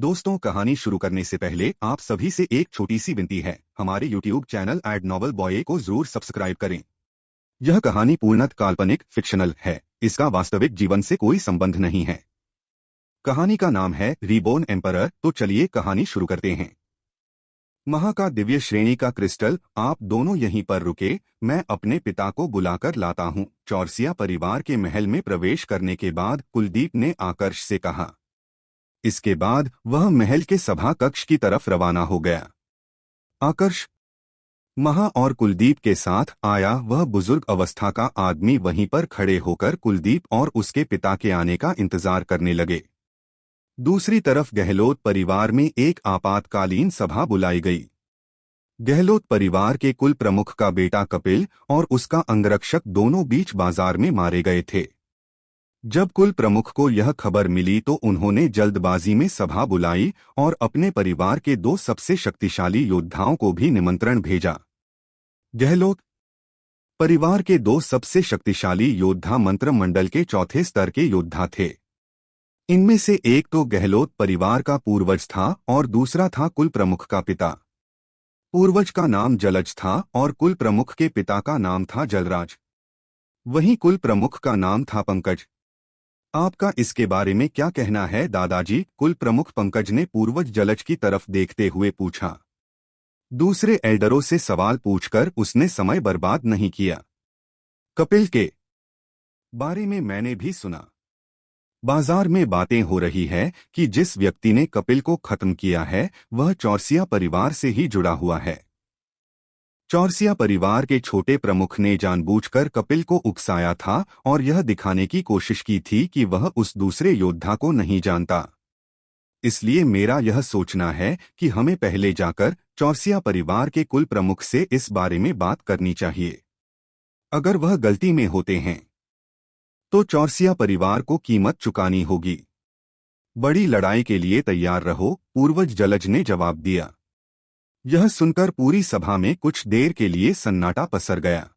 दोस्तों, कहानी शुरू करने से पहले आप सभी से एक छोटी सी विनती है। हमारे YouTube चैनल एड नॉवल बॉय को जरूर सब्सक्राइब करें। यह कहानी पूर्णतः काल्पनिक फिक्शनल है। इसका वास्तविक जीवन से कोई संबंध नहीं है। कहानी का नाम है रीबोर्न एम्परर। तो चलिए कहानी शुरू करते हैं। महा का दिव्य श्रेणी का क्रिस्टल, आप दोनों यहीं पर रुके, मैं अपने पिता को बुलाकर लाता हूँ। चौरसिया परिवार के महल में प्रवेश करने के बाद कुलदीप ने आकर्ष से कहा। इसके बाद वह महल के सभा कक्ष की तरफ रवाना हो गया। आकर्ष महा और कुलदीप के साथ आया। वह बुजुर्ग अवस्था का आदमी वहीं पर खड़े होकर कुलदीप और उसके पिता के आने का इंतजार करने लगे। दूसरी तरफ गहलोत परिवार में एक आपातकालीन सभा बुलाई गई। गहलोत परिवार के कुल प्रमुख का बेटा कपिल और उसका अंगरक्षक दोनों बीच बाजार में मारे गए थे। जब कुल प्रमुख को यह खबर मिली तो उन्होंने जल्दबाजी में सभा बुलाई और अपने परिवार के दो सबसे शक्तिशाली योद्धाओं को भी निमंत्रण भेजा। गहलोत परिवार के दो सबसे शक्तिशाली योद्धा मंत्रमंडल के चौथे स्तर के योद्धा थे। इनमें से एक तो गहलोत परिवार का पूर्वज था और दूसरा था कुल प्रमुख का पिता। पूर्वज का नाम जलज था और कुल प्रमुख के पिता का नाम था जलराज। वहीं कुल प्रमुख का नाम था पंकज। आपका इसके बारे में क्या कहना है दादाजी? कुल प्रमुख पंकज ने पूर्वज जलज की तरफ देखते हुए पूछा। दूसरे एल्डरों से सवाल पूछकर उसने समय बर्बाद नहीं किया। कपिल के बारे में मैंने भी सुना। बाजार में बातें हो रही है कि जिस व्यक्ति ने कपिल को खत्म किया है वह चौरसिया परिवार से ही जुड़ा हुआ है। चौरसिया परिवार के छोटे प्रमुख ने जानबूझकर कपिल को उकसाया था और यह दिखाने की कोशिश की थी कि वह उस दूसरे योद्धा को नहीं जानता। इसलिए मेरा यह सोचना है कि हमें पहले जाकर चौरसिया परिवार के कुल प्रमुख से इस बारे में बात करनी चाहिए। अगर वह गलती में होते हैं तो चौरसिया परिवार को कीमत चुकानी होगी। बड़ी लड़ाई के लिए तैयार रहो, पूर्वज जलज ने जवाब दिया। यह सुनकर पूरी सभा में कुछ देर के लिए सन्नाटा पसर गया।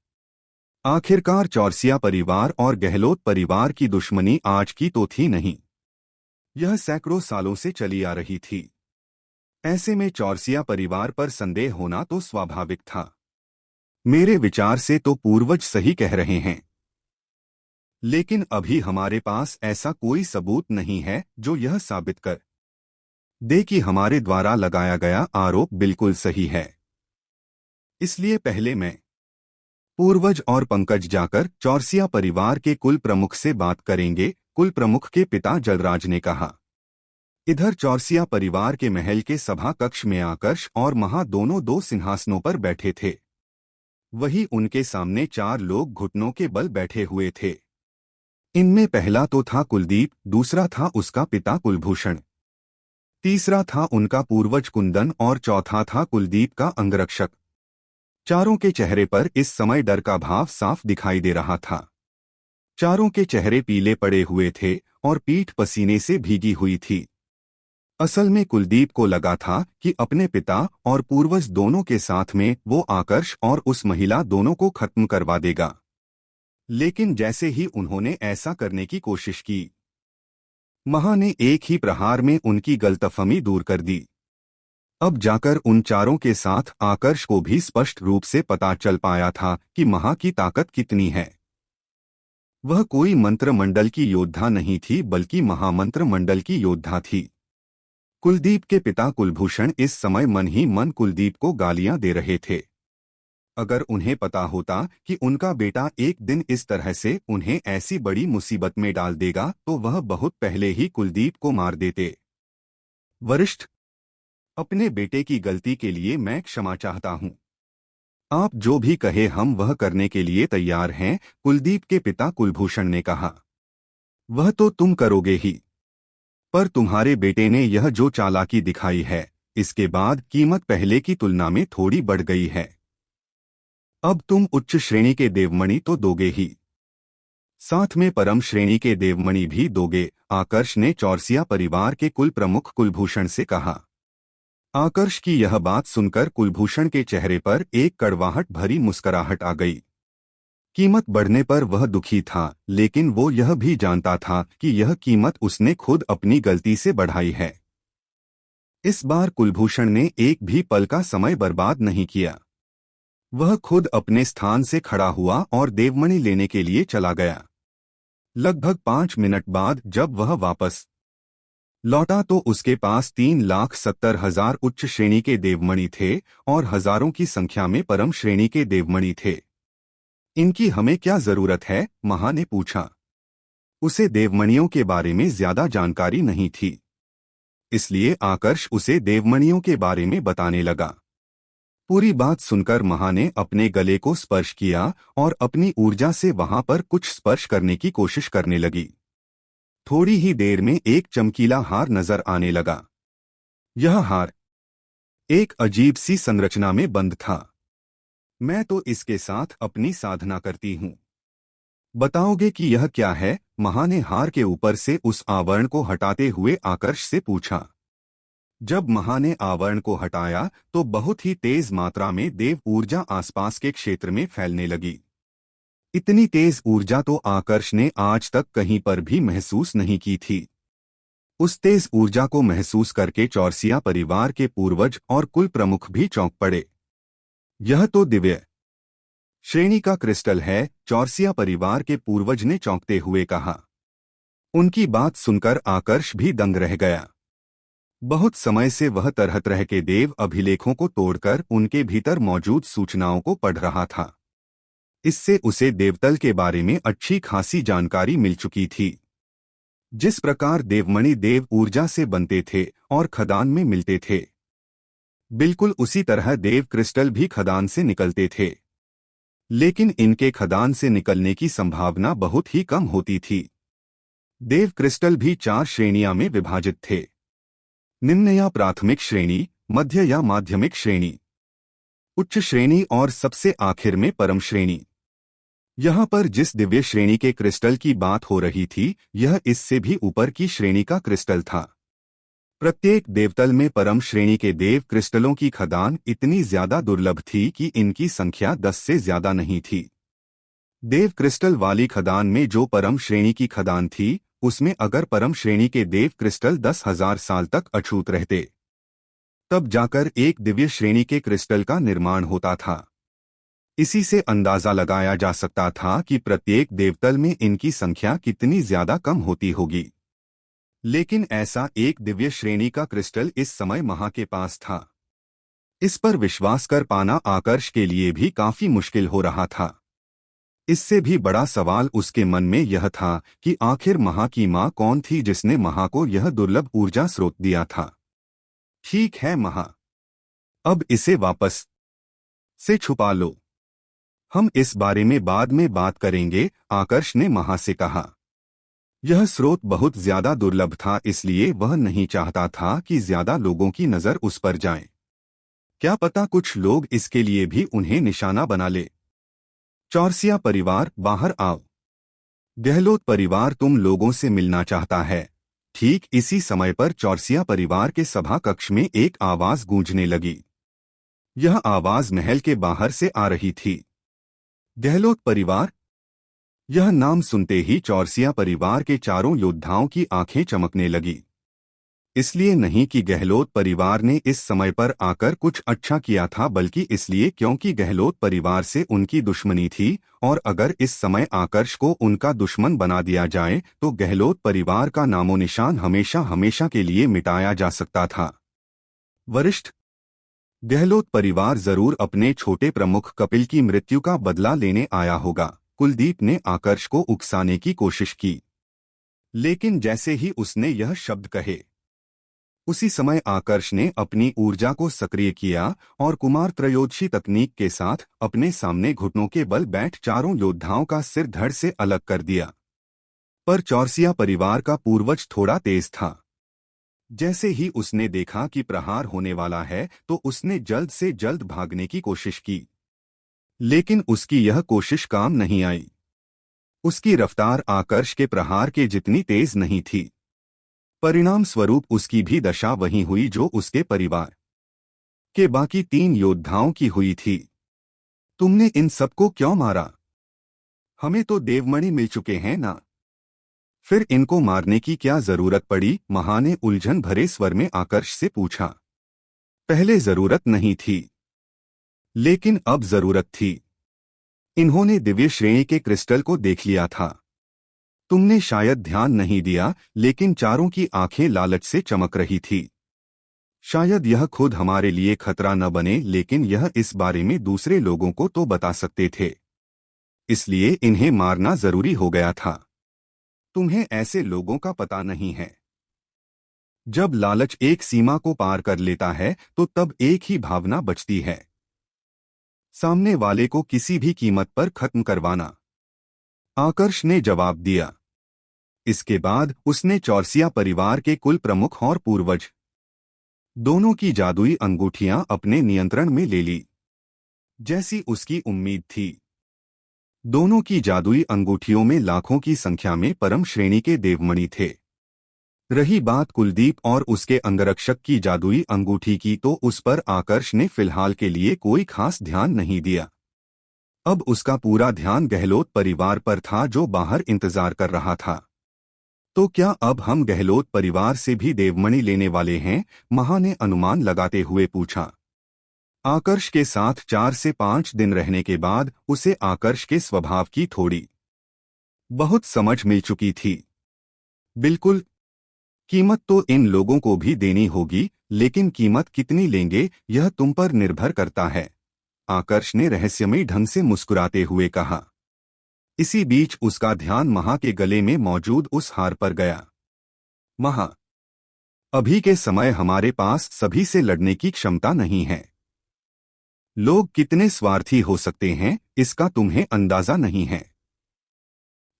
आखिरकार चौरसिया परिवार और गहलोत परिवार की दुश्मनी आज की तो थी नहीं, यह सैकड़ों सालों से चली आ रही थी। ऐसे में चौरसिया परिवार पर संदेह होना तो स्वाभाविक था। मेरे विचार से तो पूर्वज सही कह रहे हैं, लेकिन अभी हमारे पास ऐसा कोई सबूत नहीं है जो यह साबित कर दे कि हमारे द्वारा लगाया गया आरोप बिल्कुल सही है। इसलिए पहले मैं, पूर्वज और पंकज जाकर चौरसिया परिवार के कुल प्रमुख से बात करेंगे, कुल प्रमुख के पिता जलराज ने कहा। इधर चौरसिया परिवार के महल के सभा कक्ष में आकर्ष और महा दोनों दो सिंहासनों पर बैठे थे। वही उनके सामने चार लोग घुटनों के बल बैठे हुए थे। इनमें पहला तो था कुलदीप, दूसरा था उसका पिता कुलभूषण, तीसरा था उनका पूर्वज कुंदन और चौथा था कुलदीप का अंगरक्षक। चारों के चेहरे पर इस समय डर का भाव साफ दिखाई दे रहा था। चारों के चेहरे पीले पड़े हुए थे और पीठ पसीने से भीगी हुई थी। असल में कुलदीप को लगा था कि अपने पिता और पूर्वज दोनों के साथ में वो आकर्ष और उस महिला दोनों को खत्म करवा देगा। लेकिन जैसे ही उन्होंने ऐसा करने की कोशिश की, महा ने एक ही प्रहार में उनकी गलतफहमी दूर कर दी। अब जाकर उन चारों के साथ आकर्ष को भी स्पष्ट रूप से पता चल पाया था कि महा की ताकत कितनी है। वह कोई मंत्रमंडल की योद्धा नहीं थी बल्कि महामंत्र मंडल की योद्धा थी। कुलदीप के पिता कुलभूषण इस समय मन ही मन कुलदीप को गालियां दे रहे थे। अगर उन्हें पता होता कि उनका बेटा एक दिन इस तरह से उन्हें ऐसी बड़ी मुसीबत में डाल देगा तो वह बहुत पहले ही कुलदीप को मार देते। वरिष्ठ, अपने बेटे की गलती के लिए मैं क्षमा चाहता हूं। आप जो भी कहे हम वह करने के लिए तैयार हैं, कुलदीप के पिता कुलभूषण ने कहा। वह तो तुम करोगे ही, पर तुम्हारे बेटे ने यह जो चालाकी दिखाई है, इसके बाद कीमत पहले की तुलना में थोड़ी बढ़ गई है। अब तुम उच्च श्रेणी के देवमणि तो दोगे ही, साथ में परम श्रेणी के देवमणि भी दोगे, आकर्ष ने चौरसिया परिवार के कुल प्रमुख कुलभूषण से कहा। आकर्ष की यह बात सुनकर कुलभूषण के चेहरे पर एक कड़वाहट भरी मुस्कुराहट आ गई। कीमत बढ़ने पर वह दुखी था, लेकिन वो यह भी जानता था कि यह कीमत उसने खुद अपनी गलती से बढ़ाई है। इस बार कुलभूषण ने एक भी पल का समय बर्बाद नहीं किया। वह खुद अपने स्थान से खड़ा हुआ और देवमणि लेने के लिए चला गया। लगभग 5 मिनट बाद जब वह वापस लौटा तो उसके पास 3,70,000 उच्च श्रेणी के देवमणि थे और हजारों की संख्या में परम श्रेणी के देवमणि थे। इनकी हमें क्या जरूरत है? महा ने पूछा। उसे देवमणियों के बारे में ज्यादा जानकारी नहीं थी, इसलिए आकर्ष उसे देवमणियों के बारे में बताने लगा। पूरी बात सुनकर महा ने अपने गले को स्पर्श किया और अपनी ऊर्जा से वहां पर कुछ स्पर्श करने की कोशिश करने लगी। थोड़ी ही देर में एक चमकीला हार नजर आने लगा। यह हार एक अजीब सी संरचना में बंद था। मैं तो इसके साथ अपनी साधना करती हूँ। बताओगे कि यह क्या है? महा ने हार के ऊपर से उस आवरण को हटाते हुए आकर्ष से पूछा। जब महा ने आवरण को हटाया तो बहुत ही तेज मात्रा में देव ऊर्जा आसपास के क्षेत्र में फैलने लगी। इतनी तेज ऊर्जा तो आकर्ष ने आज तक कहीं पर भी महसूस नहीं की थी। उस तेज ऊर्जा को महसूस करके चौरसिया परिवार के पूर्वज और कुल प्रमुख भी चौंक पड़े। यह तो दिव्य श्रेणी का क्रिस्टल है, चौरसिया परिवार के पूर्वज ने चौंकते हुए कहा। उनकी बात सुनकर आकर्ष भी दंग रह गया। बहुत समय से वह तरह तरह के देव अभिलेखों को तोड़कर उनके भीतर मौजूद सूचनाओं को पढ़ रहा था। इससे उसे देवतल के बारे में अच्छी खासी जानकारी मिल चुकी थी। जिस प्रकार देवमणि देव ऊर्जा से बनते थे और खदान में मिलते थे, बिल्कुल उसी तरह देव क्रिस्टल भी खदान से निकलते थे। लेकिन इनके खदान से निकलने की संभावना बहुत ही कम होती थी। देव क्रिस्टल भी 4 श्रेणियां में विभाजित थे। निम्न या प्राथमिक श्रेणी, मध्य या माध्यमिक श्रेणी, उच्च श्रेणी और सबसे आखिर में परम श्रेणी। यहाँ पर जिस दिव्य श्रेणी के क्रिस्टल की बात हो रही थी, यह इससे भी ऊपर की श्रेणी का क्रिस्टल था। प्रत्येक देवतल में परम श्रेणी के देव क्रिस्टलों की खदान इतनी ज्यादा दुर्लभ थी कि इनकी संख्या 10 से ज्यादा नहीं थी। देव क्रिस्टल वाली खदान में जो परम श्रेणी की खदान थी, उसमें अगर परम श्रेणी के देव क्रिस्टल 10,000 साल तक अछूत रहते, तब जाकर एक दिव्य श्रेणी के क्रिस्टल का निर्माण होता था। इसी से अंदाजा लगाया जा सकता था कि प्रत्येक देवतल में इनकी संख्या कितनी ज्यादा कम होती होगी। लेकिन ऐसा एक दिव्य श्रेणी का क्रिस्टल इस समय महा के पास था। इस पर विश्वास कर पाना आकर्ष के लिए भी काफी मुश्किल हो रहा था। इससे भी बड़ा सवाल उसके मन में यह था कि आखिर महा की मां कौन थी जिसने महा को यह दुर्लभ ऊर्जा स्रोत दिया था। ठीक है महा, अब इसे वापस से छुपा लो। हम इस बारे में बाद में बात करेंगे, आकर्ष ने महा से कहा। यह स्रोत बहुत ज्यादा दुर्लभ था, इसलिए वह नहीं चाहता था कि ज्यादा लोगों की नजर उस पर जाए। क्या पता कुछ लोग इसके लिए भी उन्हें निशाना बना ले। चौरसिया परिवार, बाहर आओ। गहलोत परिवार तुम लोगों से मिलना चाहता है। ठीक इसी समय पर चौरसिया परिवार के सभा कक्ष में एक आवाज गूंजने लगी। यह आवाज महल के बाहर से आ रही थी। गहलोत परिवार। यह नाम सुनते ही चौरसिया परिवार के चारों योद्धाओं की आंखें चमकने लगी। इसलिए नहीं कि गहलोत परिवार ने इस समय पर आकर कुछ अच्छा किया था, बल्कि इसलिए क्योंकि गहलोत परिवार से उनकी दुश्मनी थी और अगर इस समय आकर्ष को उनका दुश्मन बना दिया जाए तो गहलोत परिवार का नामो निशान हमेशा हमेशा के लिए मिटाया जा सकता था। वरिष्ठ, गहलोत परिवार जरूर अपने छोटे प्रमुख कपिल की मृत्यु का बदला लेने आया होगा। कुलदीप ने आकर्ष को उकसाने की कोशिश की, लेकिन जैसे ही उसने यह शब्द कहे, उसी समय आकर्ष ने अपनी ऊर्जा को सक्रिय किया और कुमार त्रयोदशी तकनीक के साथ अपने सामने घुटनों के बल बैठ चारों योद्धाओं का सिर धड़ से अलग कर दिया। पर चौरसिया परिवार का पूर्वज थोड़ा तेज था। जैसे ही उसने देखा कि प्रहार होने वाला है तो उसने जल्द से जल्द भागने की कोशिश की, लेकिन उसकी यह कोशिश काम नहीं आई। उसकी रफ्तार आकर्ष के प्रहार के जितनी तेज नहीं थी। परिणाम स्वरूप उसकी भी दशा वही हुई जो उसके परिवार के बाकी 3 योद्धाओं की हुई थी। तुमने इन सबको क्यों मारा? हमें तो देवमणि मिल चुके हैं ना। फिर इनको मारने की क्या जरूरत पड़ी? महा ने उलझन भरे स्वर में आकर्ष से पूछा। पहले जरूरत नहीं थी, लेकिन अब जरूरत थी। इन्होंने दिव्य श्रेणी के क्रिस्टल को देख लिया था। तुमने शायद ध्यान नहीं दिया, लेकिन चारों की आंखें लालच से चमक रही थी। शायद यह खुद हमारे लिए खतरा न बने, लेकिन यह इस बारे में दूसरे लोगों को तो बता सकते थे। इसलिए इन्हें मारना जरूरी हो गया था। तुम्हें ऐसे लोगों का पता नहीं है। जब लालच एक सीमा को पार कर लेता है तो तब एक ही भावना बचती है, सामने वाले को किसी भी कीमत पर खत्म करवाना। आकर्ष ने जवाब दिया। इसके बाद उसने चौरसिया परिवार के कुल प्रमुख और पूर्वज दोनों की जादुई अंगूठियां अपने नियंत्रण में ले ली। जैसी उसकी उम्मीद थी, दोनों की जादुई अंगूठियों में लाखों की संख्या में परम श्रेणी के देवमणि थे। रही बात कुलदीप और उसके अंगरक्षक की जादुई अंगूठी की, तो उस पर आकर्ष ने फिलहाल के लिए कोई खास ध्यान नहीं दिया। अब उसका पूरा ध्यान गहलोत परिवार पर था, जो बाहर इंतजार कर रहा था। तो क्या अब हम गहलोत परिवार से भी देवमणि लेने वाले हैं? महा ने अनुमान लगाते हुए पूछा। आकर्ष के साथ 4 से 5 दिन रहने के बाद उसे आकर्ष के स्वभाव की थोड़ी बहुत समझ मिल चुकी थी। बिल्कुल, कीमत तो इन लोगों को भी देनी होगी, लेकिन कीमत कितनी लेंगे यह तुम पर निर्भर करता है, आकर्ष ने रहस्यमयी ढंग से मुस्कुराते हुए कहा। इसी बीच उसका ध्यान महा के गले में मौजूद उस हार पर गया। महा, अभी के समय हमारे पास सभी से लड़ने की क्षमता नहीं है। लोग कितने स्वार्थी हो सकते हैं, इसका तुम्हें अंदाजा नहीं है।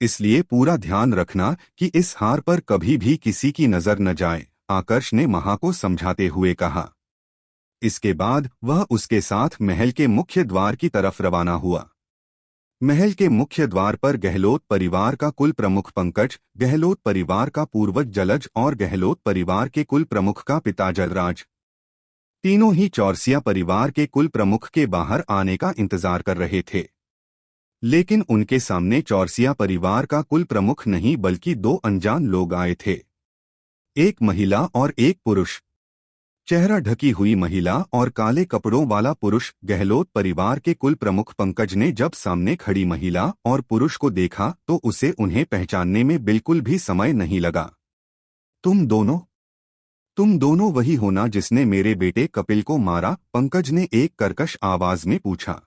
इसलिए पूरा ध्यान रखना कि इस हार पर कभी भी किसी की नजर न जाए, आकर्ष ने महा को समझाते हुए कहा। इसके बाद वह उसके साथ महल के मुख्य द्वार की तरफ रवाना हुआ। महल के मुख्य द्वार पर गहलोत परिवार का कुल प्रमुख पंकज, गहलोत परिवार का पूर्वज जलज और गहलोत परिवार के कुल प्रमुख का पिता जलराज, तीनों ही चौरसिया परिवार के कुल प्रमुख के बाहर आने का इंतजार कर रहे थे। लेकिन उनके सामने चौरसिया परिवार का कुल प्रमुख नहीं, बल्कि 2 अनजान लोग आए थे, एक महिला और एक पुरुष। चेहरा ढकी हुई महिला और काले कपड़ों वाला पुरुष। गहलोत परिवार के कुल प्रमुख पंकज ने जब सामने खड़ी महिला और पुरुष को देखा तो उसे उन्हें पहचानने में बिल्कुल भी समय नहीं लगा। तुम दोनों वही हो ना जिसने मेरे बेटे कपिल को मारा? पंकज ने एक कर्कश आवाज में पूछा।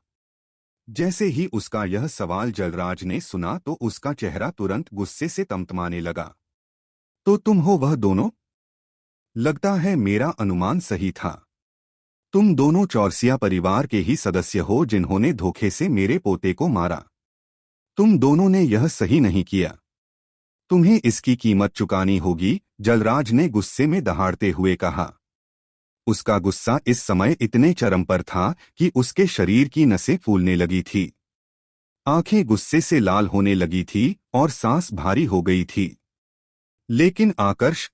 जैसे ही उसका यह सवाल जलराज ने सुना तो उसका चेहरा तुरंत गुस्से से तमतमाने लगा। तो तुम हो वह दोनों? लगता है मेरा अनुमान सही था। तुम दोनों चौरसिया परिवार के ही सदस्य हो जिन्होंने धोखे से मेरे पोते को मारा। तुम दोनों ने यह सही नहीं किया। तुम्हें इसकी कीमत चुकानी होगी, जलराज ने गुस्से में दहाड़ते हुए कहा। उसका गुस्सा इस समय इतने चरम पर था कि उसके शरीर की नसें फूलने लगी थी, आंखें गुस्से से लाल होने लगी थी और सांस भारी हो गई थी। लेकिन आकर्ष,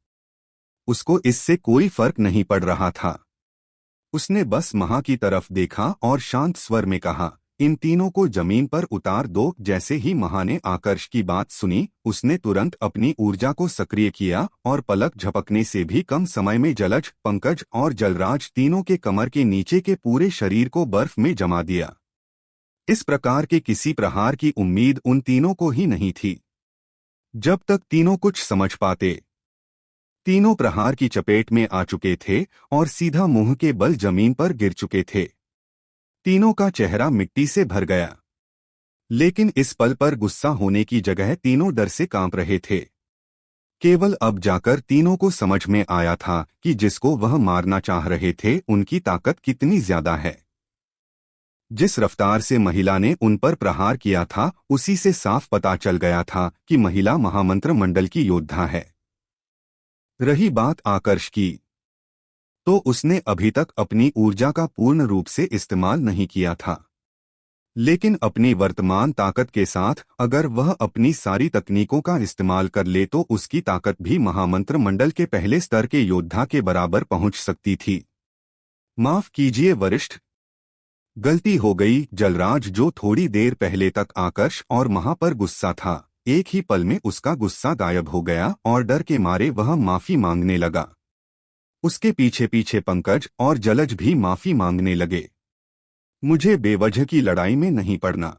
उसको इससे कोई फर्क नहीं पड़ रहा था। उसने बस महा की तरफ देखा और शांत स्वर में कहा, इन तीनों को जमीन पर उतार दो। जैसे ही महा ने आकर्ष की बात सुनी, उसने तुरंत अपनी ऊर्जा को सक्रिय किया और पलक झपकने से भी कम समय में जलज, पंकज और जलराज तीनों के कमर के नीचे के पूरे शरीर को बर्फ में जमा दिया। इस प्रकार के किसी प्रहार की उम्मीद उन तीनों को ही नहीं थी। जब तक तीनों कुछ समझ पाते, तीनों प्रहार की चपेट में आ चुके थे और सीधा मुंह के बल जमीन पर गिर चुके थे। तीनों का चेहरा मिट्टी से भर गया, लेकिन इस पल पर गुस्सा होने की जगह तीनों डर से कांप रहे थे। केवल अब जाकर तीनों को समझ में आया था कि जिसको वह मारना चाह रहे थे उनकी ताकत कितनी ज्यादा है। जिस रफ्तार से महिला ने उन पर प्रहार किया था, उसी से साफ पता चल गया था कि महिला महामंत्र मंडल की योद्धा है। रही बात आकर्ष की, तो उसने अभी तक अपनी ऊर्जा का पूर्ण रूप से इस्तेमाल नहीं किया था। लेकिन अपनी वर्तमान ताकत के साथ अगर वह अपनी सारी तकनीकों का इस्तेमाल कर ले तो उसकी ताकत भी महामंत्र मंडल के पहले स्तर के योद्धा के बराबर पहुंच सकती थी। माफ कीजिए वरिष्ठ, गलती हो गई। जलराज, जो थोड़ी देर पहले तक आकर्ष और महा पर गुस्सा था, एक ही पल में उसका गुस्सा गायब हो गया और डर के मारे वह माफी मांगने लगा। उसके पीछे पीछे पंकज और जलज भी माफी मांगने लगे। मुझे बेवजह की लड़ाई में नहीं पड़ना,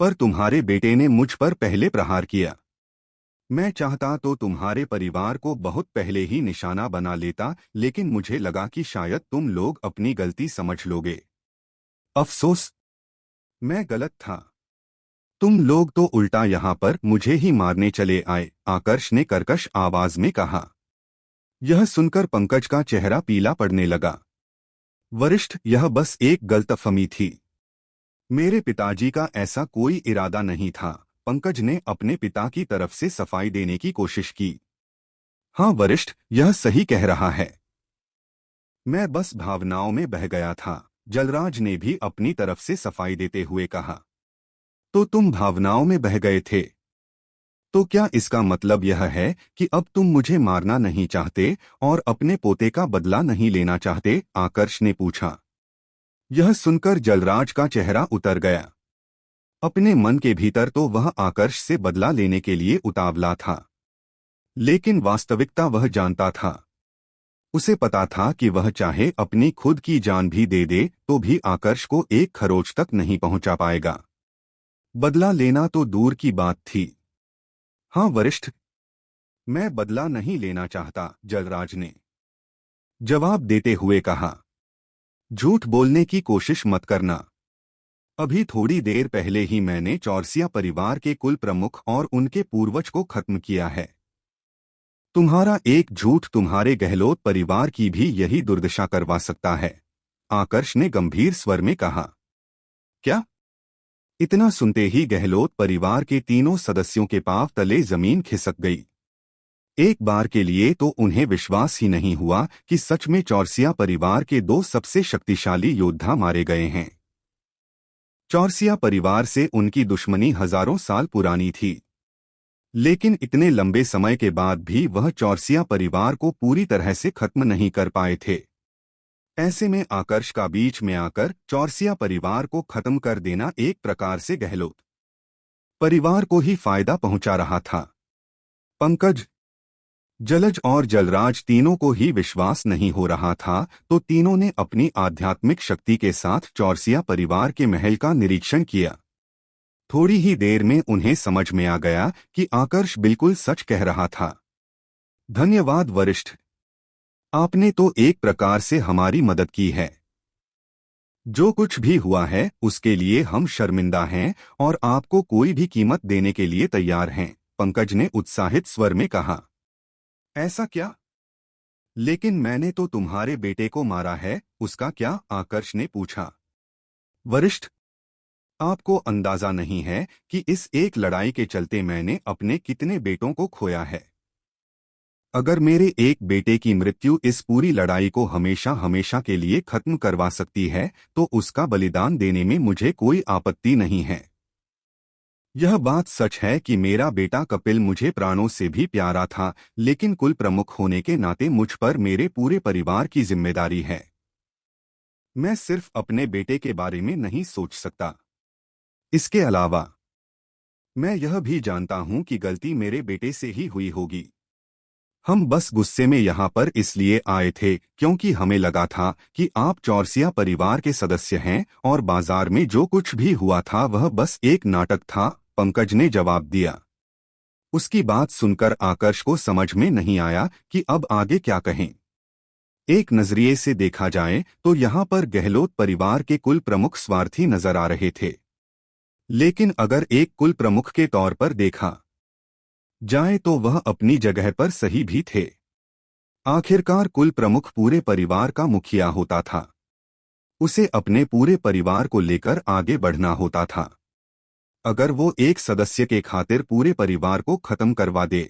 पर तुम्हारे बेटे ने मुझ पर पहले प्रहार किया। मैं चाहता तो तुम्हारे परिवार को बहुत पहले ही निशाना बना लेता, लेकिन मुझे लगा कि शायद तुम लोग अपनी गलती समझ लोगे। अफसोस, मैं गलत था। तुम लोग तो उल्टा यहाँ पर मुझे ही मारने चले आए, आकर्ष ने कर्कश आवाज में कहा। यह सुनकर पंकज का चेहरा पीला पड़ने लगा। वरिष्ठ, यह बस एक गलतफहमी थी। मेरे पिताजी का ऐसा कोई इरादा नहीं था। पंकज ने अपने पिता की तरफ से सफाई देने की कोशिश की। हाँ वरिष्ठ, यह सही कह रहा है। मैं बस भावनाओं में बह गया था, जलराज ने भी अपनी तरफ से सफाई देते हुए कहा। तो तुम भावनाओं में बह गए थे? तो क्या इसका मतलब यह है कि अब तुम मुझे मारना नहीं चाहते और अपने पोते का बदला नहीं लेना चाहते? आकर्ष ने पूछा। यह सुनकर जलराज का चेहरा उतर गया। अपने मन के भीतर तो वह आकर्ष से बदला लेने के लिए उतावला था, लेकिन वास्तविकता वह जानता था। उसे पता था कि वह चाहे अपनी खुद की जान भी दे दे तो भी आकर्ष को एक खरोच तक नहीं पहुंचा पाएगा। बदला लेना तो दूर की बात थी। हाँ वरिष्ठ, मैं बदला नहीं लेना चाहता, जलराज ने जवाब देते हुए कहा। झूठ बोलने की कोशिश मत करना। अभी थोड़ी देर पहले ही मैंने चौरसिया परिवार के कुल प्रमुख और उनके पूर्वज को खत्म किया है। तुम्हारा एक झूठ तुम्हारे गहलोत परिवार की भी यही दुर्दशा करवा सकता है, आकर्ष ने गंभीर स्वर में कहा। क्या? इतना सुनते ही गहलोत परिवार के तीनों सदस्यों के पांव तले जमीन खिसक गई। एक बार के लिए तो उन्हें विश्वास ही नहीं हुआ कि सच में चौरसिया परिवार के दो सबसे शक्तिशाली योद्धा मारे गए हैं। चौरसिया परिवार से उनकी दुश्मनी हजारों साल पुरानी थी, लेकिन इतने लंबे समय के बाद भी वह चौरसिया परिवार को पूरी तरह से खत्म नहीं कर पाए थे। ऐसे में आकर्ष का बीच में आकर चौरसिया परिवार को खत्म कर देना एक प्रकार से गहलोत परिवार को ही फायदा पहुंचा रहा था। पंकज, जलज और जलराज तीनों को ही विश्वास नहीं हो रहा था, तो तीनों ने अपनी आध्यात्मिक शक्ति के साथ चौरसिया परिवार के महल का निरीक्षण किया। थोड़ी ही देर में उन्हें समझ में आ गया कि आकर्ष बिल्कुल सच कह रहा था। धन्यवाद वरिष्ठ, आपने तो एक प्रकार से हमारी मदद की है। जो कुछ भी हुआ है उसके लिए हम शर्मिंदा हैं और आपको कोई भी कीमत देने के लिए तैयार हैं, पंकज ने उत्साहित स्वर में कहा। ऐसा क्या? लेकिन मैंने तो तुम्हारे बेटे को मारा है, उसका क्या? आकर्ष ने पूछा। वरिष्ठ, आपको अंदाजा नहीं है कि इस एक लड़ाई के चलते मैंने अपने कितने बेटों को खोया है। अगर मेरे एक बेटे की मृत्यु इस पूरी लड़ाई को हमेशा हमेशा के लिए खत्म करवा सकती है तो उसका बलिदान देने में मुझे कोई आपत्ति नहीं है। यह बात सच है कि मेरा बेटा कपिल मुझे प्राणों से भी प्यारा था, लेकिन कुल प्रमुख होने के नाते मुझ पर मेरे पूरे परिवार की जिम्मेदारी है। मैं सिर्फ अपने बेटे के बारे में नहीं सोच सकता। इसके अलावा मैं यह भी जानता हूं कि गलती मेरे बेटे से ही हुई होगी। हम बस गुस्से में यहाँ पर इसलिए आए थे क्योंकि हमें लगा था कि आप चौरसिया परिवार के सदस्य हैं और बाजार में जो कुछ भी हुआ था वह बस एक नाटक था, पंकज ने जवाब दिया। उसकी बात सुनकर आकर्ष को समझ में नहीं आया कि अब आगे क्या कहें। एक नजरिए से देखा जाए तो यहाँ पर गहलोत परिवार के कुल प्रमुख स्वार्थी नजर आ रहे थे, लेकिन अगर एक कुल प्रमुख के तौर पर देखा जाए तो वह अपनी जगह पर सही भी थे। आखिरकार कुल प्रमुख पूरे परिवार का मुखिया होता था। उसे अपने पूरे परिवार को लेकर आगे बढ़ना होता था। अगर वो एक सदस्य के खातिर पूरे परिवार को खत्म करवा दे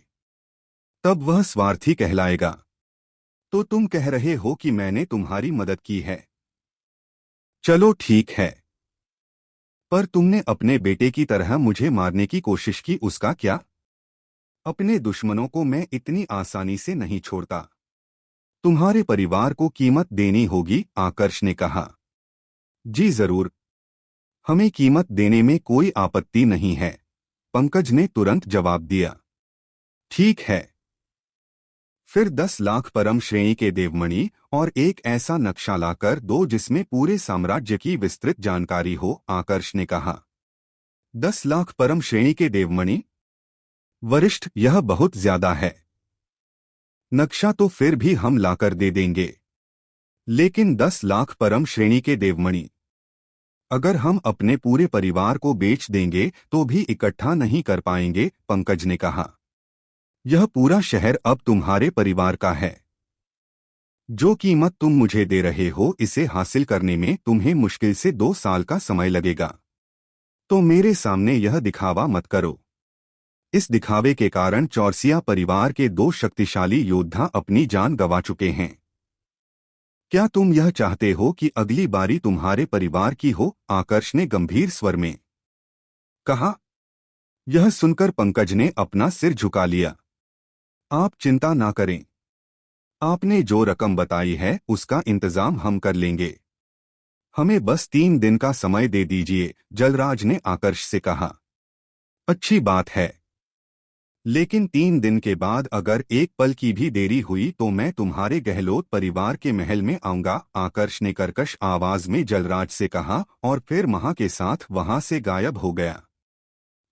तब वह स्वार्थी कहलाएगा। तो तुम कह रहे हो कि मैंने तुम्हारी मदद की है। चलो ठीक है, पर तुमने अपने बेटे की तरह मुझे मारने की कोशिश की, उसका क्या? अपने दुश्मनों को मैं इतनी आसानी से नहीं छोड़ता। तुम्हारे परिवार को कीमत देनी होगी, आकर्ष ने कहा। जी जरूर, हमें कीमत देने में कोई आपत्ति नहीं है, पंकज ने तुरंत जवाब दिया। ठीक है। फिर 10 लाख परम श्रेणी के देवमणि और एक ऐसा नक्शा लाकर दो जिसमें पूरे साम्राज्य की विस्तृत जानकारी हो, आकर्ष ने कहा। 10 लाख परम श्रेणी के देवमणि? वरिष्ठ, यह बहुत ज्यादा है। नक्शा तो फिर भी हम लाकर दे देंगे, लेकिन 10 लाख परम श्रेणी के देवमणि, अगर हम अपने पूरे परिवार को बेच देंगे तो भी इकट्ठा नहीं कर पाएंगे, पंकज ने कहा। यह पूरा शहर अब तुम्हारे परिवार का है। जो कीमत तुम मुझे दे रहे हो, इसे हासिल करने में तुम्हें मुश्किल से 2 साल का समय लगेगा। तो मेरे सामने यह दिखावा मत करो। इस दिखावे के कारण चौरसिया परिवार के 2 शक्तिशाली योद्धा अपनी जान गंवा चुके हैं। क्या तुम यह चाहते हो कि अगली बारी तुम्हारे परिवार की हो? आकर्ष ने गंभीर स्वर में कहा। यह सुनकर पंकज ने अपना सिर झुका लिया। आप चिंता ना करें। आपने जो रकम बताई है उसका इंतजाम हम कर लेंगे। हमें बस 3 दिन का समय दे दीजिए, जलराज ने आकर्ष से कहा। अच्छी बात है, लेकिन 3 दिन के बाद अगर एक पल की भी देरी हुई तो मैं तुम्हारे गहलोत परिवार के महल में आऊंगा, आकर्ष ने कर्कश आवाज में जलराज से कहा और फिर महा के साथ वहां से गायब हो गया।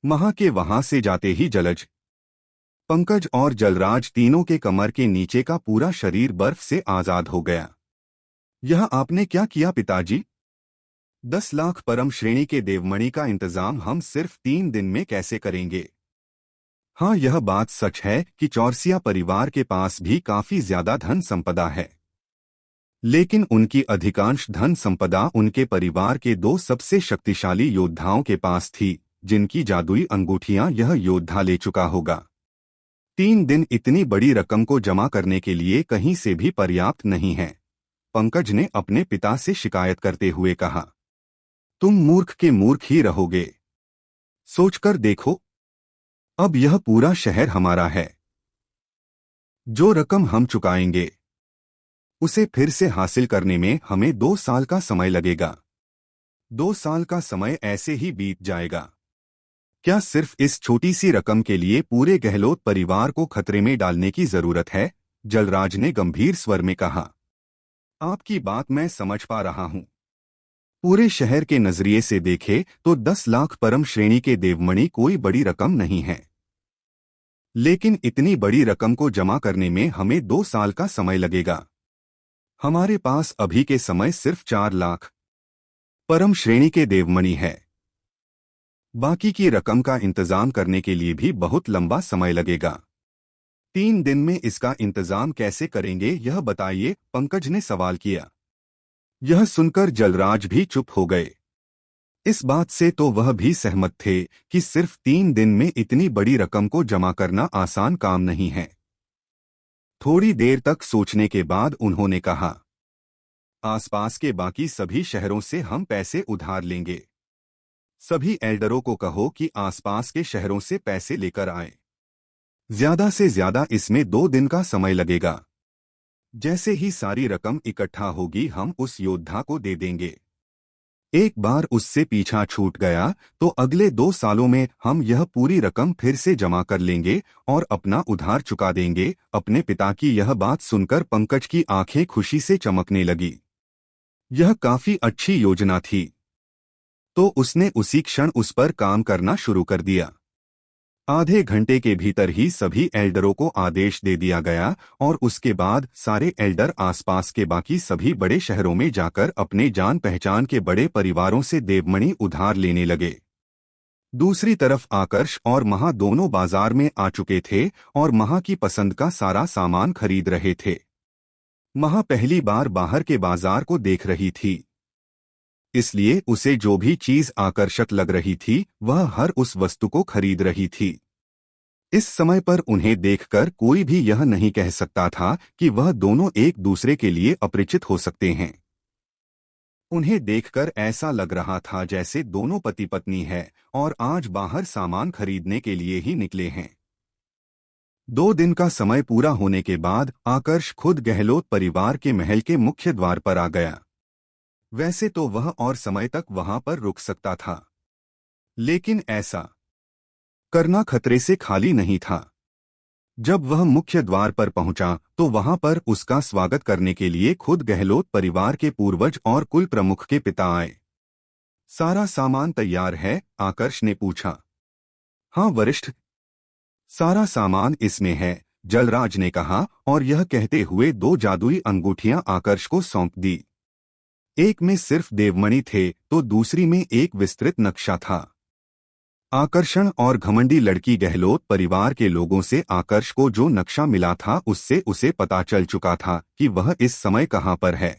महा के वहां से जाते ही जलज, पंकज और जलराज तीनों के कमर के नीचे का पूरा शरीर बर्फ से आजाद हो गया। यह आपने क्या किया पिताजी? 10 लाख परम श्रेणी के देवमणि का इंतजाम हम सिर्फ 3 दिन में कैसे करेंगे? हाँ, यह बात सच है कि चौरसिया परिवार के पास भी काफी ज्यादा धन संपदा है, लेकिन उनकी अधिकांश धन संपदा उनके परिवार के 2 सबसे शक्तिशाली योद्धाओं के पास थी, जिनकी जादुई अंगूठियां यह योद्धा ले चुका होगा। 3 दिन इतनी बड़ी रकम को जमा करने के लिए कहीं से भी पर्याप्त नहीं है, पंकज ने अपने पिता से शिकायत करते हुए कहा। तुम मूर्ख के मूर्ख ही रहोगे। सोचकर देखो, अब यह पूरा शहर हमारा है। जो रकम हम चुकाएंगे उसे फिर से हासिल करने में हमें 2 साल का समय लगेगा। 2 साल का समय ऐसे ही बीत जाएगा। क्या सिर्फ इस छोटी सी रकम के लिए पूरे गहलोत परिवार को खतरे में डालने की जरूरत है? जलराज ने गंभीर स्वर में कहा। आपकी बात मैं समझ पा रहा हूं। पूरे शहर के नजरिए से देखे तो 10 लाख परम श्रेणी के देवमणि कोई बड़ी रकम नहीं है, लेकिन इतनी बड़ी रकम को जमा करने में हमें 2 साल का समय लगेगा। हमारे पास अभी के समय सिर्फ 4 लाख परम श्रेणी के देवमणि है। बाकी की रकम का इंतजाम करने के लिए भी बहुत लंबा समय लगेगा। 3 दिन में इसका इंतजाम कैसे करेंगे यह बताइए, पंकज ने सवाल किया। यह सुनकर जलराज भी चुप हो गए। इस बात से तो वह भी सहमत थे कि सिर्फ 3 दिन में इतनी बड़ी रकम को जमा करना आसान काम नहीं है। थोड़ी देर तक सोचने के बाद उन्होंने कहा, आसपास के बाकी सभी शहरों से हम पैसे उधार लेंगे। सभी एल्डरों को कहो कि आसपास के शहरों से पैसे लेकर आएं। ज्यादा से ज्यादा इसमें 2 दिन का समय लगेगा। जैसे ही सारी रकम इकट्ठा होगी हम उस योद्धा को दे देंगे। एक बार उससे पीछा छूट गया तो अगले 2 सालों में हम यह पूरी रकम फिर से जमा कर लेंगे और अपना उधार चुका देंगे। अपने पिता की यह बात सुनकर पंकज की आंखें खुशी से चमकने लगी। यह काफी अच्छी योजना थी, तो उसने उसी क्षण उस पर काम करना शुरू कर दिया। आधे घंटे के भीतर ही सभी एल्डरों को आदेश दे दिया गया और उसके बाद सारे एल्डर आसपास के बाकी सभी बड़े शहरों में जाकर अपने जान पहचान के बड़े परिवारों से देवमणि उधार लेने लगे। दूसरी तरफ आकर्ष और महा दोनों बाजार में आ चुके थे और महा की पसंद का सारा सामान खरीद रहे थे। महा पहली बार बाहर के बाजार को देख रही थी, इसलिए उसे जो भी चीज आकर्षक लग रही थी वह हर उस वस्तु को खरीद रही थी। इस समय पर उन्हें देखकर कोई भी यह नहीं कह सकता था कि वह दोनों एक दूसरे के लिए अपरिचित हो सकते हैं। उन्हें देखकर ऐसा लग रहा था जैसे दोनों पति पत्नी हैं और आज बाहर सामान खरीदने के लिए ही निकले हैं। 2 दिन का समय पूरा होने के बाद आकर्ष खुद गहलोत परिवार के महल के मुख्य द्वार पर आ गया। वैसे तो वह और समय तक वहां पर रुक सकता था, लेकिन ऐसा करना खतरे से खाली नहीं था। जब वह मुख्य द्वार पर पहुंचा तो वहां पर उसका स्वागत करने के लिए खुद गहलोत परिवार के पूर्वज और कुल प्रमुख के पिता आए। सारा सामान तैयार है? आकर्ष ने पूछा। हाँ वरिष्ठ, सारा सामान इसमें है, जलराज ने कहा और यह कहते हुए दो जादुई अंगूठियां आकर्ष को सौंप दी। एक में सिर्फ देवमणि थे तो दूसरी में एक विस्तृत नक्शा था। आकर्षण और घमंडी लड़की गहलोत परिवार के लोगों से आकर्ष को जो नक्शा मिला था उससे उसे पता चल चुका था कि वह इस समय कहां पर है।